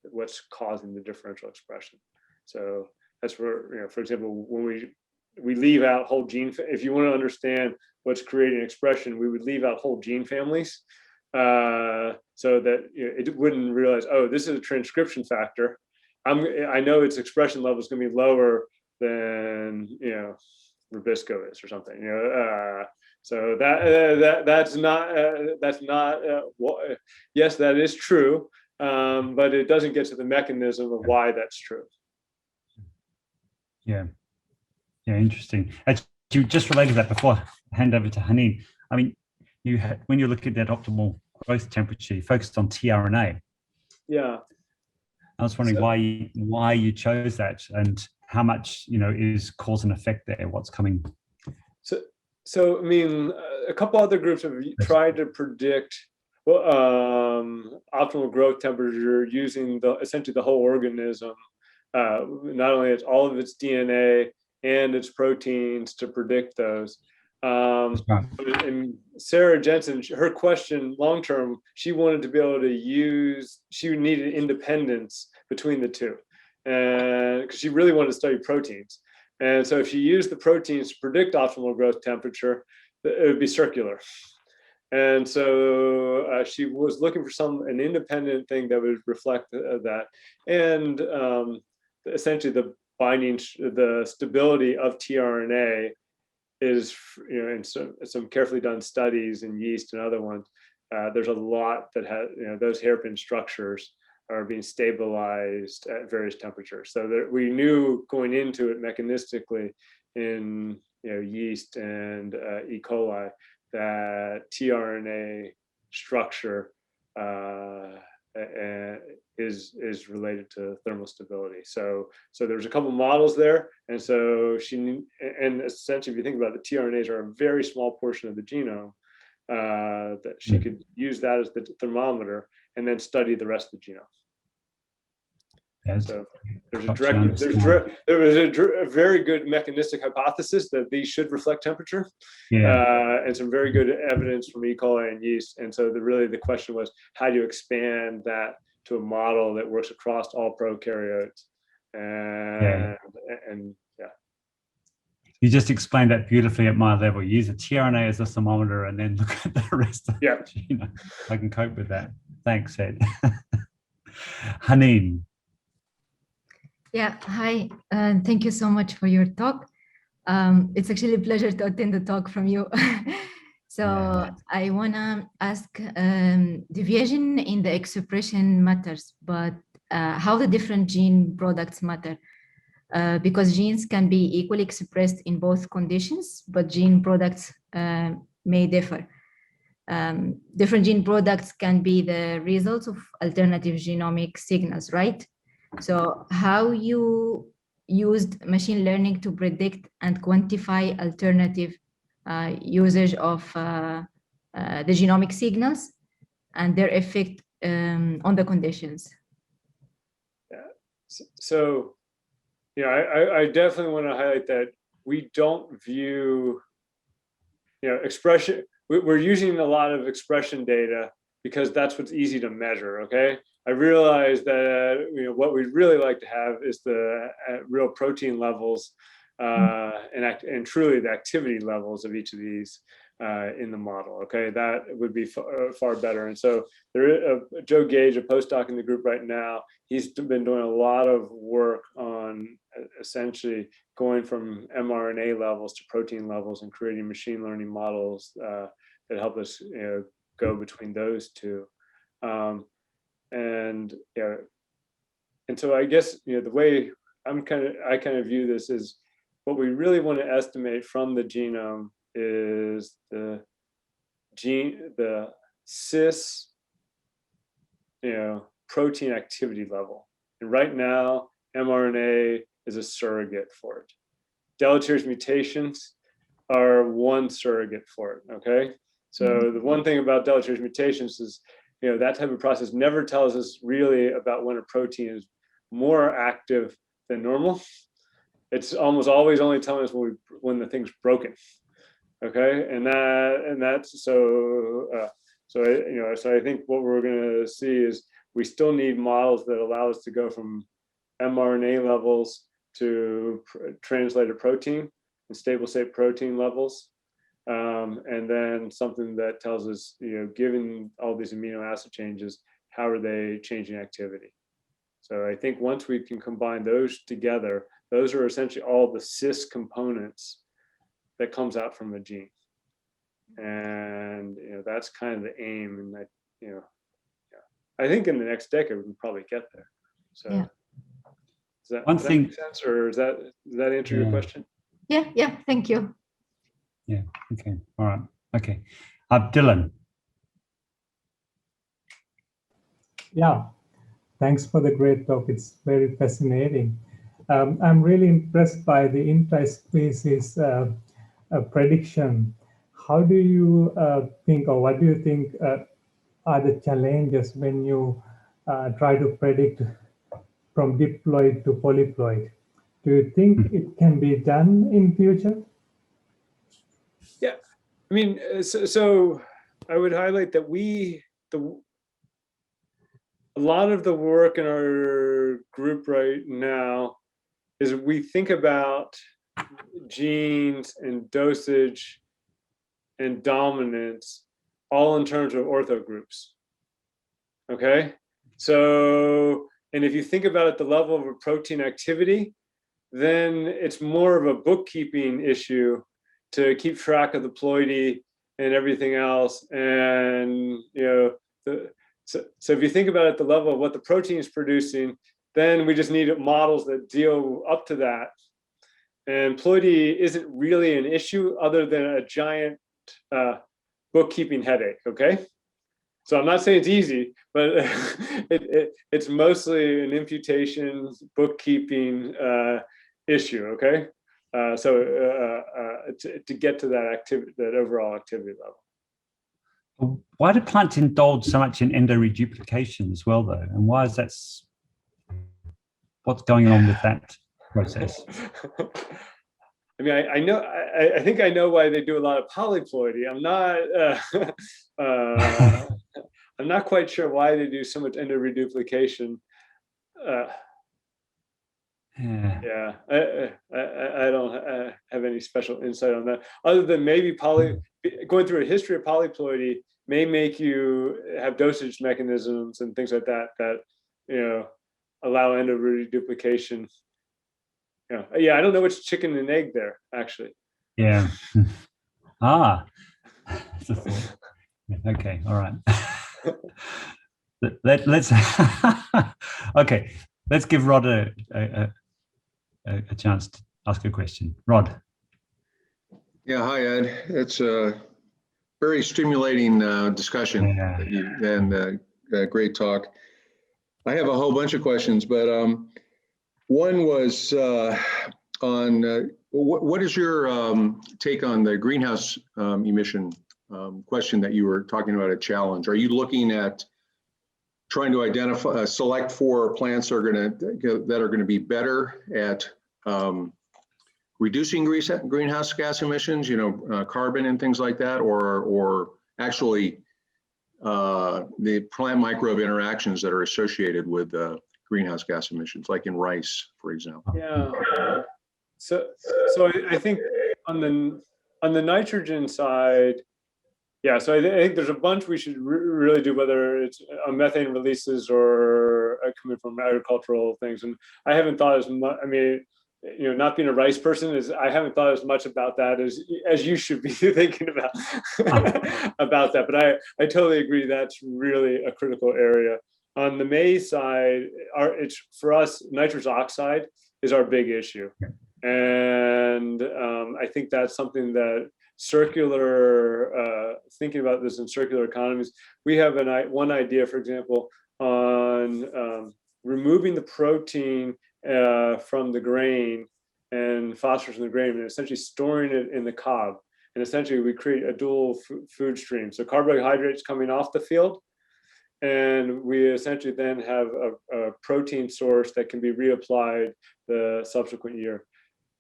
what's causing the differential expression. So that's where, for example, when we leave out whole gene, if you want to understand what's creating expression, we would leave out whole gene families so that it wouldn't realize, oh, this is a transcription factor. I know its expression level is going to be lower than Rubisco is or something. So that's not yes, that is true, but it doesn't get to the mechanism of why that's true. Yeah, interesting. You just related that before I hand over to Hanin. I mean, when you look at that optimal growth temperature, you focused on tRNA. Yeah. I was wondering why you chose that, and how much is cause and effect there. What's coming? So I mean, a couple other groups have tried to predict optimal growth temperature using essentially the whole organism, not only all of its DNA and its proteins to predict those. And Sarah Jensen, her question long term, she wanted to be able to she needed independence between the two, and because she really wanted to study proteins. And so if you use the proteins to predict optimal growth temperature, it would be circular. And so she was looking for an independent thing that would reflect that. And essentially the stability of tRNA is, in some carefully done studies in yeast and other ones, there's a lot that has, those hairpin structures are being stabilized at various temperatures. So that we knew going into it mechanistically in yeast and E. coli that tRNA structure is related to thermal stability. So there's a couple models there, and so essentially, if you think about it, the tRNAs are a very small portion of the genome, that she could use that as the thermometer and then study the rest of the genome. So there was a very good mechanistic hypothesis that these should reflect temperature, and some very good evidence from E. coli and yeast. And so really the question was, how do you expand that to a model that works across all prokaryotes? You just explained that beautifully at my level. You use a tRNA as a thermometer and then look at the rest of Yeah. it. You know, I can cope with that. Thanks, Ed. Haneen. Yeah, hi. Thank you so much for your talk. It's actually a pleasure to attend the talk from you. So Yeah. I want to ask, deviation in the expression matters, but how the different gene products matter? Because genes can be equally expressed in both conditions, but gene products may differ. Different gene products can be the results of alternative genomic signals, right? So how you used machine learning to predict and quantify alternative usage of the genomic signals and their effect on the conditions? Yeah. So, yeah, I definitely want to highlight that we don't view, expression. We're using a lot of expression data because that's what's easy to measure. Okay. I realize that what we'd really like to have is the real protein levels and truly the activity levels of each of these in the model. Okay, that would be far better. And so there is Joe Gage, a postdoc in the group right now. He's been doing a lot of work on essentially going from mRNA levels to protein levels and creating machine learning models that help us go between those two. And so I guess the way I kind of view this is what we really want to estimate from the genome is the cis protein activity level. And right now mRNA is a surrogate for it. Deleterious mutations are one surrogate for it. Okay, so the one thing about deleterious mutations is that type of process never tells us really about when a protein is more active than normal. It's almost always only telling us when the thing's broken. Okay, and that's so I think what we're going to see is we still need models that allow us to go from mRNA levels to translated protein and stable state protein levels. And then something that tells us, given all these amino acid changes, how are they changing activity? So I think once we can combine those together, those are essentially all the cis components that comes out from a gene. And that's kind of the aim. And that, I think in the next decade we can probably get there. So Yeah. does One that thing, make sense, or does that answer your question? Yeah, thank you. Yeah, okay, all right, okay. Dylan. Yeah, thanks for the great talk. It's very fascinating. I'm really impressed by the intra-species prediction. How do you think, or what do you think are the challenges when you try to predict from diploid to polyploid? Do you think it can be done in future? Yeah, I mean, so I would highlight that a lot of the work in our group right now is we think about genes and dosage and dominance all in terms of ortho groups. Okay, so, and if you think about at the level of a protein activity, then it's more of a bookkeeping issue to keep track of the ploidy and everything else. And so if you think about it at the level of what the protein is producing, then we just need models that deal up to that. And ploidy isn't really an issue other than a giant bookkeeping headache. Okay, so I'm not saying it's easy, but it's mostly an imputation bookkeeping issue. Okay, to get to that activity, that overall activity level. Why do plants indulge so much in endoreduplication as well, though? And why is that? What's going on with that process? I mean, I think I know why they do a lot of polyploidy. I'm not quite sure why they do so much endoreduplication. Yeah, I don't have any special insight on that, other than maybe going through a history of polyploidy may make you have dosage mechanisms and things like that allow end of reduplication. Yeah, I don't know which chicken and egg there actually. Yeah. That's a thought. Okay, all right. Let's okay. Let's give Rod a chance to ask a question. Rod. Yeah, hi Ed. It's a very stimulating discussion. Yeah. And great talk. I have a whole bunch of questions, but one was on what is your take on the greenhouse emission question that you were talking about, a challenge? Are you looking at trying to identify, select for plants that are going to be better at reducing greenhouse gas emissions, carbon and things like that, or actually the plant microbe interactions that are associated with greenhouse gas emissions, like in rice, for example? Yeah. So I think on the nitrogen side, yeah, so I think there's a bunch we should really do, whether it's on methane releases or coming from agricultural things. And I haven't thought as much, I mean, not being a rice person, I haven't thought as much about that as you should be thinking about about that. But I totally agree, that's really a critical area. On the maize side, it's for us, nitrous oxide is our big issue. And I think that's something that thinking about this in circular economies, we have one idea, for example, on removing the protein from the grain and phosphorus from the grain, and essentially storing it in the cob. And essentially we create a dual food stream. So carbohydrates coming off the field, and we essentially then have a protein source that can be reapplied the subsequent year.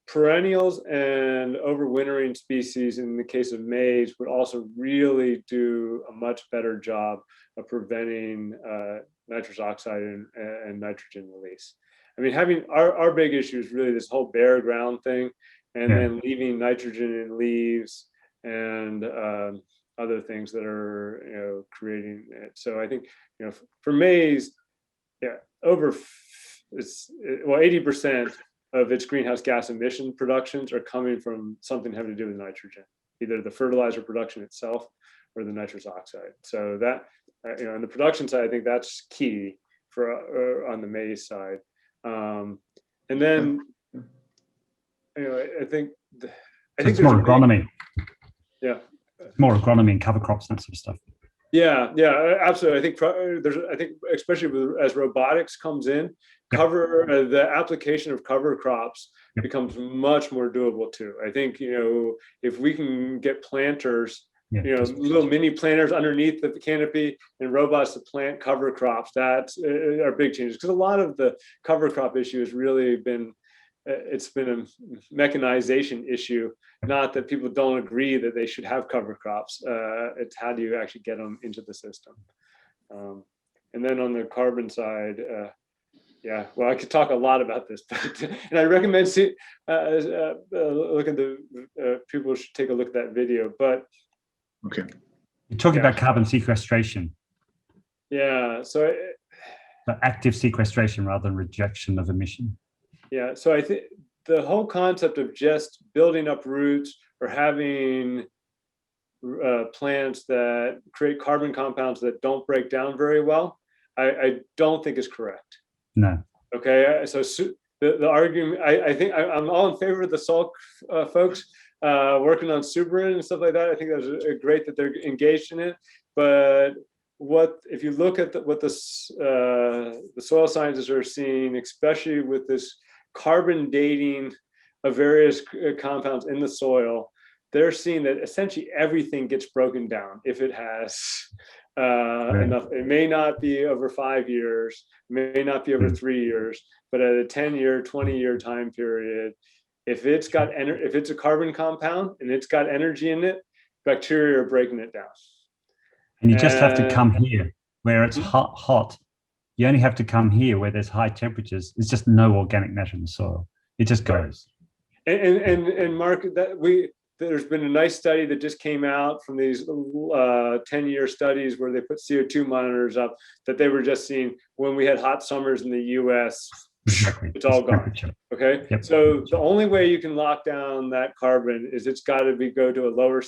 Perennials and overwintering species, in the case of maize, would also really do a much better job of preventing nitrous oxide and nitrogen release. I mean, having our big issue is really this whole bare ground thing, and then leaving nitrogen in leaves and other things that are creating it. So I think for maize, over 80% of its greenhouse gas emission productions are coming from something having to do with nitrogen, either the fertilizer production itself or the nitrous oxide. So that on the production side, I think that's key for on the maize side. And then I think it's more agronomy. More agronomy and cover crops and that sort of stuff. Yeah, absolutely. I think especially as robotics comes in, the application of cover crops becomes much more doable too. I think if we can get planters, little mini planters underneath the canopy and robots to plant cover crops, that are big changes, because a lot of the cover crop issue has really been it's been a mechanization issue, not that people don't agree that they should have cover crops. It's how do you actually get them into the system. And then on the carbon side, well, I could talk a lot about this, and I recommend look at people should take a look at that video. But okay, you're talking about carbon sequestration. Yeah, so active sequestration rather than rejection of emission. Yeah, so I think the whole concept of just building up roots or having plants that create carbon compounds that don't break down very well, I don't think is correct. No. Okay, so the argument, I think I'm all in favor of the Salk folks working on suberin and stuff like that. I think that's great that they're engaged in it. But if you look at what the soil scientists are seeing, especially with this carbon dating of various compounds in the soil, they're seeing that essentially everything gets broken down if it has enough. It may not be over 5 years, may not be over 3 years, but at a 10-year, 20-year time period, if it's a carbon compound and it's got energy in it, bacteria are breaking it down. And you just have to come here where it's hot You only have to come here where there's high temperatures. It's just no organic matter in the soil. It just goes. And Mark, there's been a nice study that just came out from these 10-year studies where they put CO2 monitors up, that they were just seeing when we had hot summers in the US, Exactly. it's all gone. Okay. Yep. So the only way you can lock down that carbon is it's got to go to a lower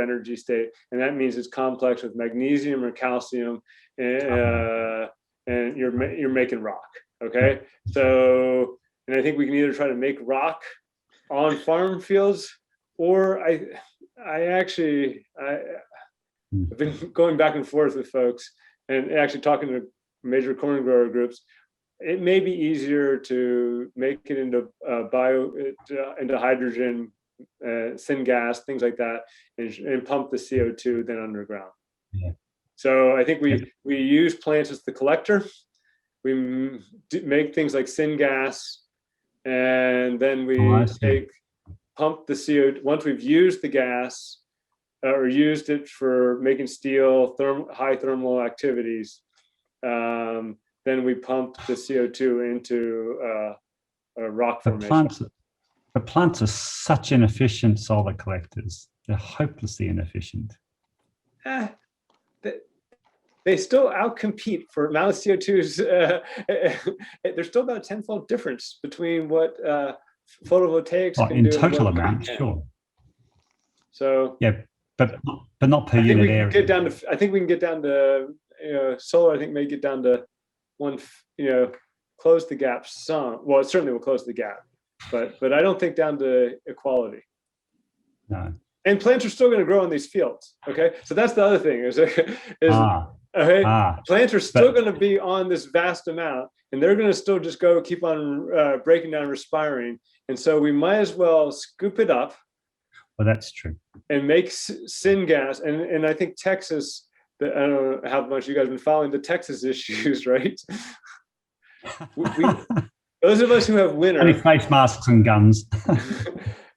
energy state. And that means it's complex with magnesium or calcium, and you're making rock. Okay. So, and I think we can either try to make rock on farm fields, or I've been going back and forth with folks and actually talking to major corn grower groups. It may be easier to make it into into hydrogen, syngas, things like that, and pump the CO2 than underground. Yeah. So I think we use plants as the collector. We make things like syngas, and then we pump the CO2 once we've used the gas or used it for making steel, high thermal activities. Then we pump the CO2 into a rock formation. The plants are such inefficient solar collectors. They're hopelessly inefficient. They still outcompete for amount of CO2s. There's still about a 10-fold difference between what photovoltaics can do. In total amount, sure. So yeah, but not per unit area. I think we can get down to solar. I think may get down to one, close the gap some. Well, it certainly will close the gap, but I don't think down to equality. No. And plants are still going to grow in these fields. Okay, so that's the other thing plants are still going to be on this vast amount, and they're going to still just keep on breaking down, respiring. And so we might as well scoop it up. Well, that's true. And make syngas. And I think Texas, I don't know how much you guys have been following the Texas issues, right? Those of us who have winter. Only face masks and guns.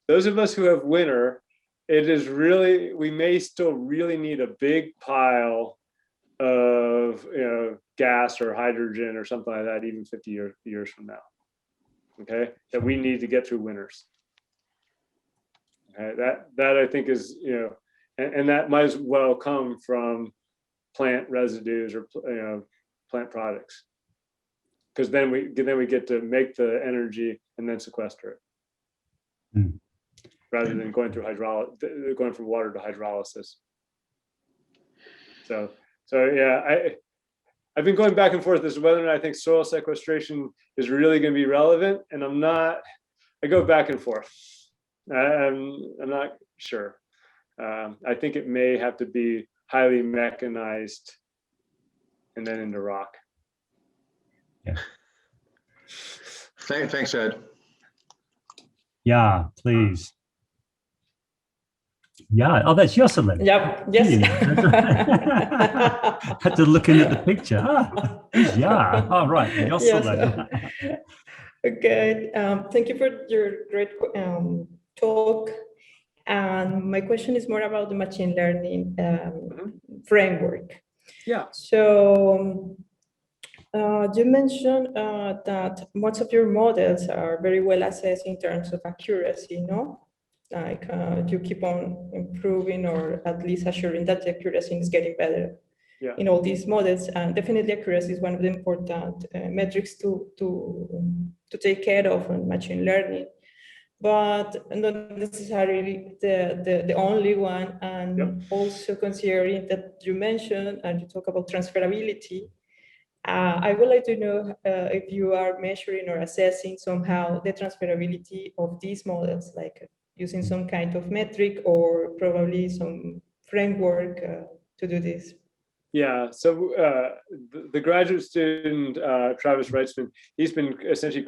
Those of us who have winter, it is really, we may still really need a big pile of gas or hydrogen or something like that, even 50 years from now. Okay, that we need to get through winters. Okay, that I think is and that might as well come from plant residues or plant products, because then we get to make the energy and then sequester it, rather than going from water to hydrolysis. So yeah, I've been going back and forth as to whether or not I think soil sequestration is really going to be relevant, and I go back and forth. I'm not sure. I think it may have to be highly mechanized and then into rock. Yeah. Thanks, Ed. Yeah, please. Yeah. Oh, that's Jocelyn. Yep. Yes. Had to look in at the picture. Yeah. All right, Jocelyn. Yes. Okay. Thank you for your great talk. And my question is more about the machine learning framework. Yeah. So you mentioned that most of your models are very well assessed in terms of accuracy, no? Like you keep on improving, or at least assuring that the accuracy is getting better in all these models. And definitely accuracy is one of the important metrics to take care of in machine learning, but not necessarily the only one. And also considering that you mentioned and you talk about transferability, I would like to know if you are measuring or assessing somehow the transferability of these models, like using some kind of metric or probably some framework to do this. Yeah, so the graduate student, Travis Reitzman, he's been essentially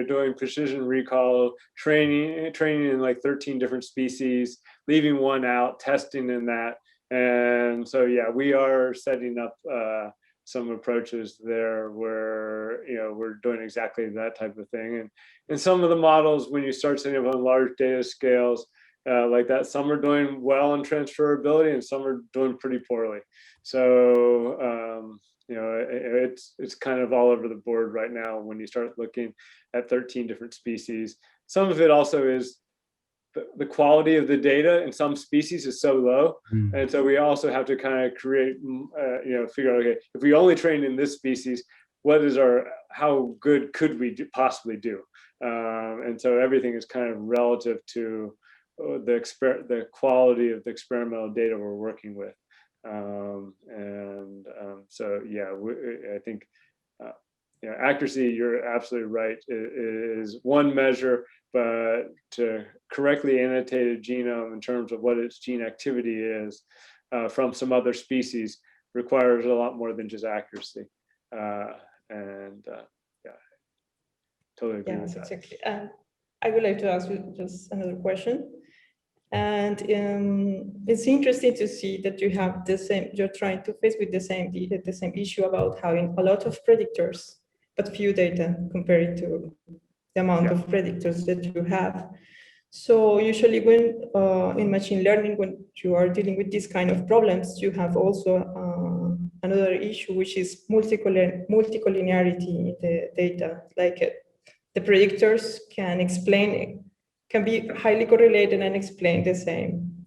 doing precision recall training in like 13 different species, leaving one out, testing in that. And so, yeah, we are setting up some approaches there where we're doing exactly that type of thing. And in some of the models, when you start setting up on large data scales, like that. Some are doing well in transferability and some are doing pretty poorly. So, you know, it's kind of all over the board right now when you start looking at 13 different species. Some of it also is the quality of the data in some species is so low. And so we also have to kind of create, you know, figure out, okay, if we only train in this species, what is how good could we possibly do? And so everything is kind of relative to the quality of the experimental data we're working with. So yeah, I think, you know, accuracy, you're absolutely right, is one measure, but to correctly annotate a genome in terms of what its gene activity is from some other species requires a lot more than just accuracy. Yeah, totally agree with that. Exactly. I would like to ask you just another question. And it's interesting to see that you have the same, you're trying to face with the same issue about having a lot of predictors, but few data compared to the amount of predictors that you have. So usually when in machine learning, when you are dealing with these kind of problems, you have also another issue, which is multicollinearity in the data. Like the predictors can be highly correlated and explain the same,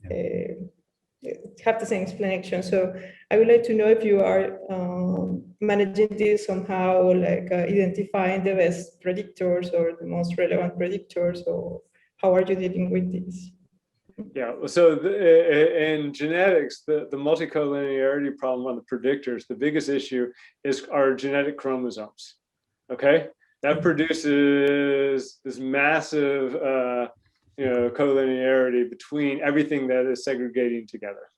have the same explanation. So I would like to know if you are managing this somehow, like identifying the best predictors or the most relevant predictors, or how are you dealing with this? Yeah, so in genetics, the multicollinearity problem on the predictors, the biggest issue is our genetic chromosomes, okay? That produces this massive, you know, collinearity between everything that is segregating together.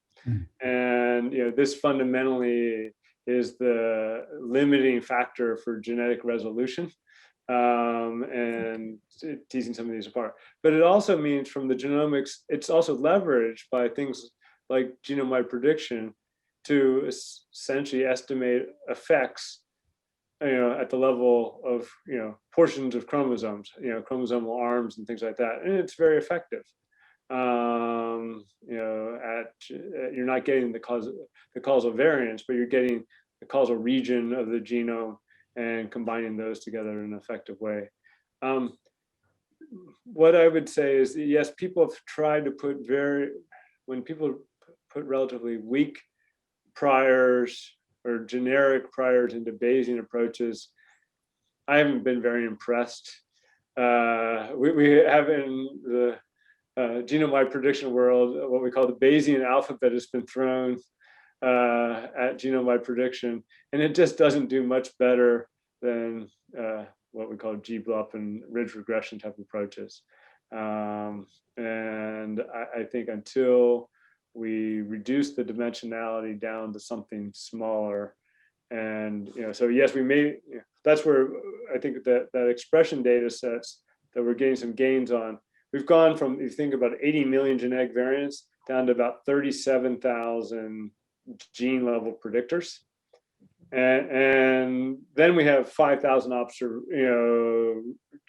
And, you know, this fundamentally is the limiting factor for genetic resolution. And teasing some of these apart. But it also means from the genomics, it's also leveraged by things like genome-wide prediction to essentially estimate effects, you know, at the level of, you know, portions of chromosomes, you know, chromosomal arms and things like that. And it's very effective. You know, you're not getting the causal variance, but you're getting the causal region of the genome and combining those together in an effective way. What I would say is, yes, people have tried to put when people put relatively weak priors or generic priors into Bayesian approaches, I haven't been very impressed. We have in the genome-wide prediction world, what we call the Bayesian alphabet has been thrown at genome-wide prediction, and it just doesn't do much better than what we call GBLUP and ridge regression type approaches. And I think until we reduce the dimensionality down to something smaller, and, you know, so yes, we may, you know, that's where I think that expression data sets that we're getting some gains on. We've gone from, you think about 80 million genetic variants down to about 37,000 gene level predictors. And then we have 5,000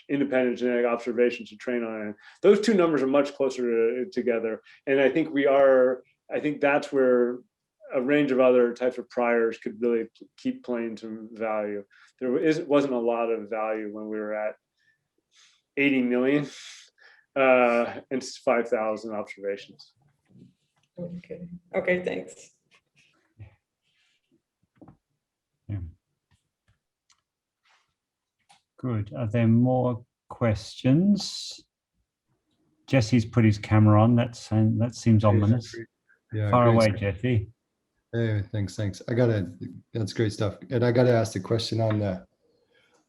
independent genetic observations to train on. And those two numbers are much closer together. And I think that's where a range of other types of priors could really keep playing some value. There wasn't a lot of value when we were at 80 million and 5,000 observations. Okay, thanks. Yeah. Good. Are there more questions? Jesse's put his camera on. That seems ominous. Yeah, far away, stuff. Jesse. Hey, thanks. That's great stuff. And I gotta ask the question on the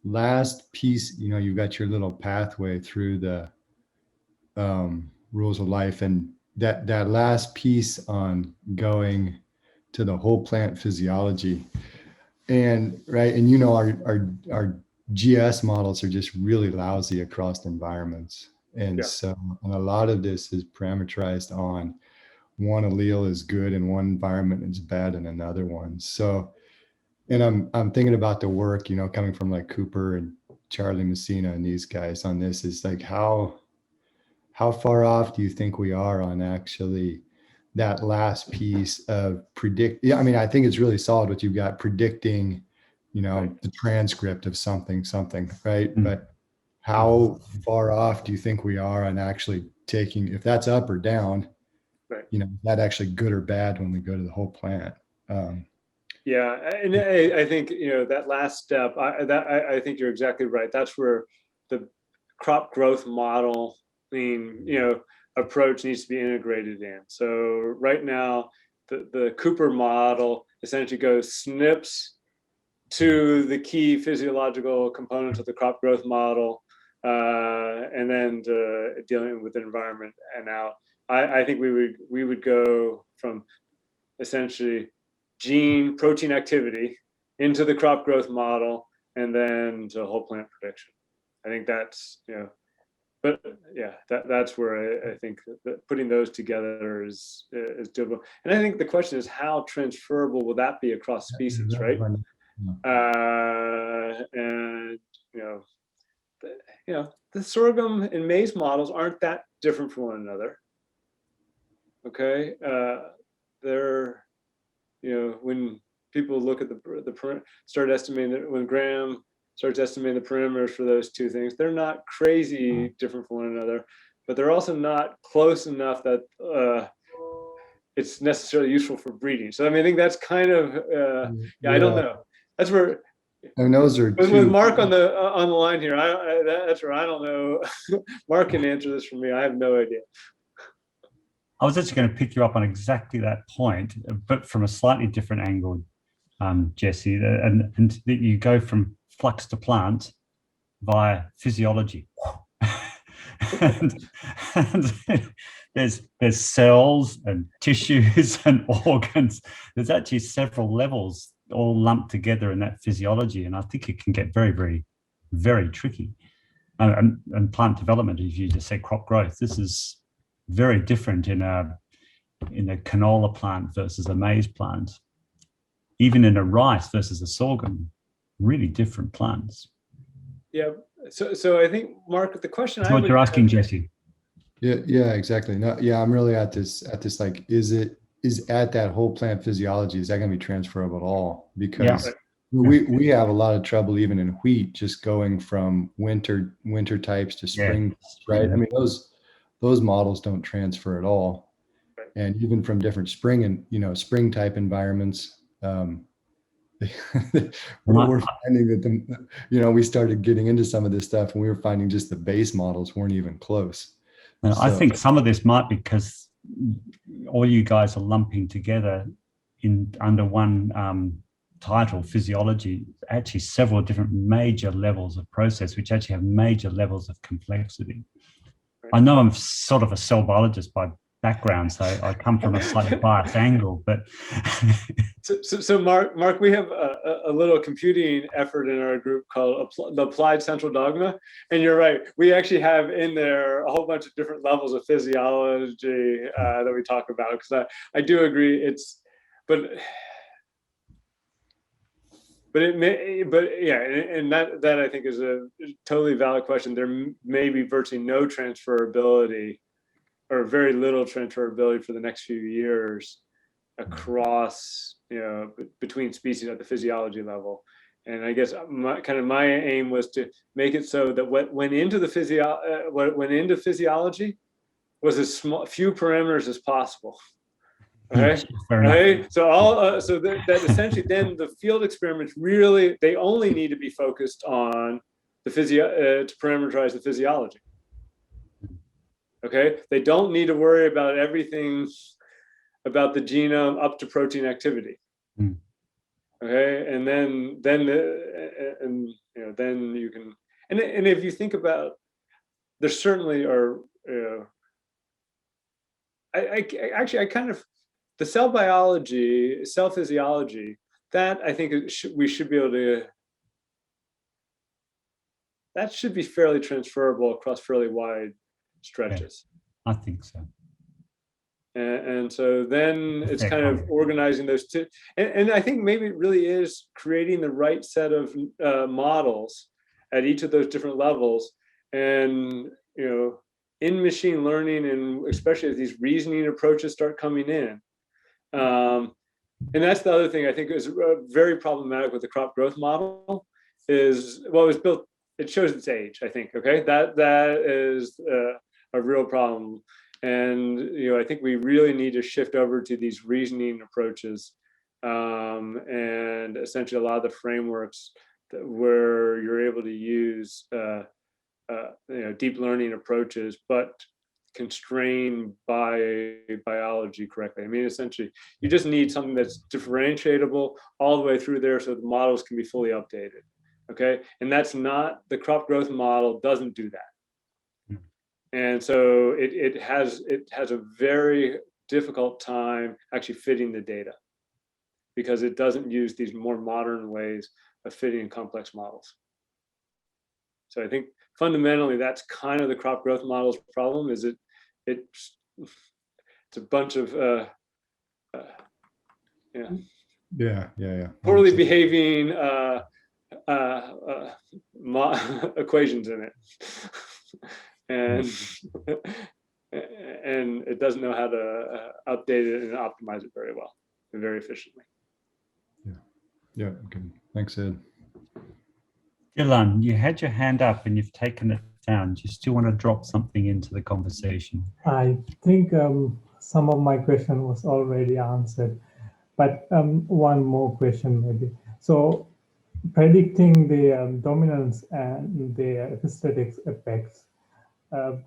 last piece. You know, you've got your little pathway through the rules of life, and that last piece on going to the whole plant physiology. And right, and you know, our GS models are just really lousy across environments. And so, and a lot of this is parameterized on one allele is good in one environment and it's bad in another one. So, and I'm thinking about the work, you know, coming from like Cooper and Charlie Messina and these guys on this, is like how how far off do you think we are on actually that last piece of predict? Yeah, I mean, I think it's really solid what you've got, predicting, you know, Right. the transcript of something, right? Mm. But how far off do you think we are on actually taking, if that's up or down, Right. you know, is that actually good or bad when we go to the whole plant? Yeah, and I think, you know, that last step, I think you're exactly right. That's where the crop growth model, approach needs to be integrated in. So right now, the Cooper model essentially goes snips to the key physiological components of the crop growth model, and then dealing with the environment and out. I think we would go from essentially gene protein activity into the crop growth model, and then to whole plant prediction. I think that's, but yeah, that's where I think that putting those together is doable. And I think the question is, how transferable will that be across species, right? And the sorghum and maize models aren't that different from one another. Okay, they're, when people look at start estimating that, when Graham starts estimating the parameters for those two things, they're not crazy different from one another, but they're also not close enough that it's necessarily useful for breeding. So I mean, I think that's kind of I don't know. That's where. And those are with Mark on the line here. That's where I don't know. Mark can answer this for me. I have no idea. I was actually going to pick you up on exactly that point, but from a slightly different angle, Jesse, and that you go from flux to plant via physiology. and there's cells and tissues and organs. There's actually several levels all lumped together in that physiology, and I think it can get very, very, very tricky. And plant development, as you just said, crop growth. This is very different in a canola plant versus a maize plant, even in a rice versus a sorghum. Really different plants. Yeah. So I think, Mark, the question That's what you're asking, Jesse. Yeah, exactly. No, yeah, I'm really at this like, is at that whole plant physiology, is that going to be transferable at all? Because we have a lot of trouble even in wheat, just going from winter types to spring, right? I mean, those models don't transfer at all. And even from different spring and spring type environments, we're finding that we started getting into some of this stuff, and we were finding just the base models weren't even close. I think some of this might be because all you guys are lumping together under one title, physiology, actually several different major levels of process, which actually have major levels of complexity. I know I'm sort of a cell biologist by background, so I come from a slightly biased angle, but so Mark, we have a little computing effort in our group called the Applied Central Dogma, and you're right, we actually have in there a whole bunch of different levels of physiology that we talk about, because I do agree and that I think is a totally valid question. There may be virtually no transferability or very little transferability for the next few years across, between species at the physiology level. And I guess my aim was to make it so that what went into physiology was as few parameters as possible. Okay. Right. So so that essentially then the field experiments really, they only need to be focused on the to parameterize the physiology. Okay. They don't need to worry about everything about the genome up to protein activity. Okay. And then you can, and if you think about, there certainly are, I kind of, the cell biology, cell physiology, that I think we should be able to, that should be fairly transferable across fairly wide stretches. Yeah, I think so. And so then it's kind of organizing those two. And I think maybe it really is creating the right set of models at each of those different levels. And, in machine learning, and especially as these reasoning approaches start coming in. And that's the other thing I think is very problematic with the crop growth model is, well, it was built, it shows its age, I think, okay? That is a real problem. And, you know, I think we really need to shift over to these reasoning approaches, and essentially a lot of the frameworks where you're able to use, you know, deep learning approaches, but constrained by biology correctly. I mean, essentially, you just need something that's differentiatable all the way through there so the models can be fully updated, okay? And that's not, the crop growth model doesn't do that. And so it has a very difficult time actually fitting the data because it doesn't use these more modern ways of fitting complex models. So I think fundamentally that's kind of the crop growth model's problem, is it's a bunch of poorly behaving equations in it. And it doesn't know how to update it and optimize it very well and very efficiently. Yeah, okay. Thanks, Ed. Dylan, you had your hand up and you've taken it down. Do you still want to drop something into the conversation? I think some of my question was already answered, but one more question maybe. So predicting the dominance and the epistatic effects,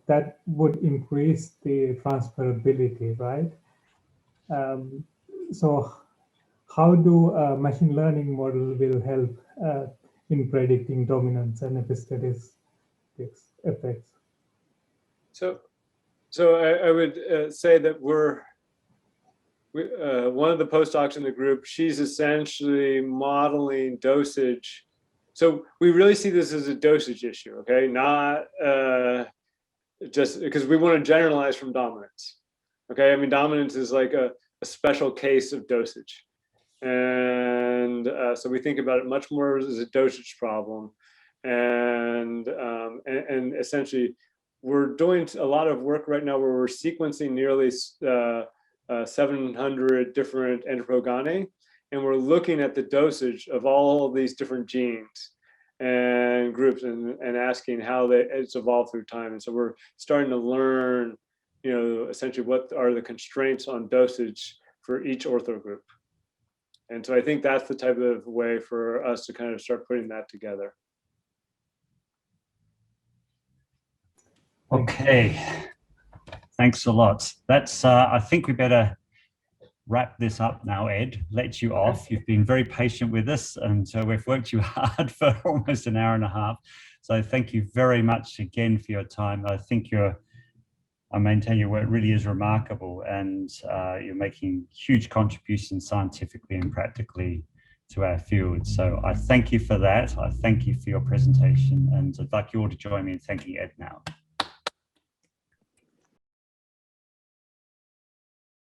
that would increase the transferability, right? So how do machine learning model will help in predicting dominance and epistatic effects? So I would say that one of the postdocs in the group, she's essentially modeling dosage. So we really see this as a dosage issue, okay? Not just because we want to generalize from dominance, okay? I mean, dominance is like a special case of dosage. And so we think about it much more as a dosage problem. And essentially, we're doing a lot of work right now where we're sequencing nearly 700 different enterogone, and we're looking at the dosage of all of these different genes and groups and asking how it's evolved through time. And so we're starting to learn, you know, essentially what are the constraints on dosage for each ortho group. And so I think that's the type of way for us to kind of start putting that together. Okay, thanks a lot. That's, I think we better wrap this up now, Ed, let you off. You've been very patient with us, and so we've worked you hard for almost an hour and a half. So thank you very much again for your time. I think I maintain your work really is remarkable, and you're making huge contributions scientifically and practically to our field. So I thank you for that. I thank you for your presentation, and I'd like you all to join me in thanking Ed now.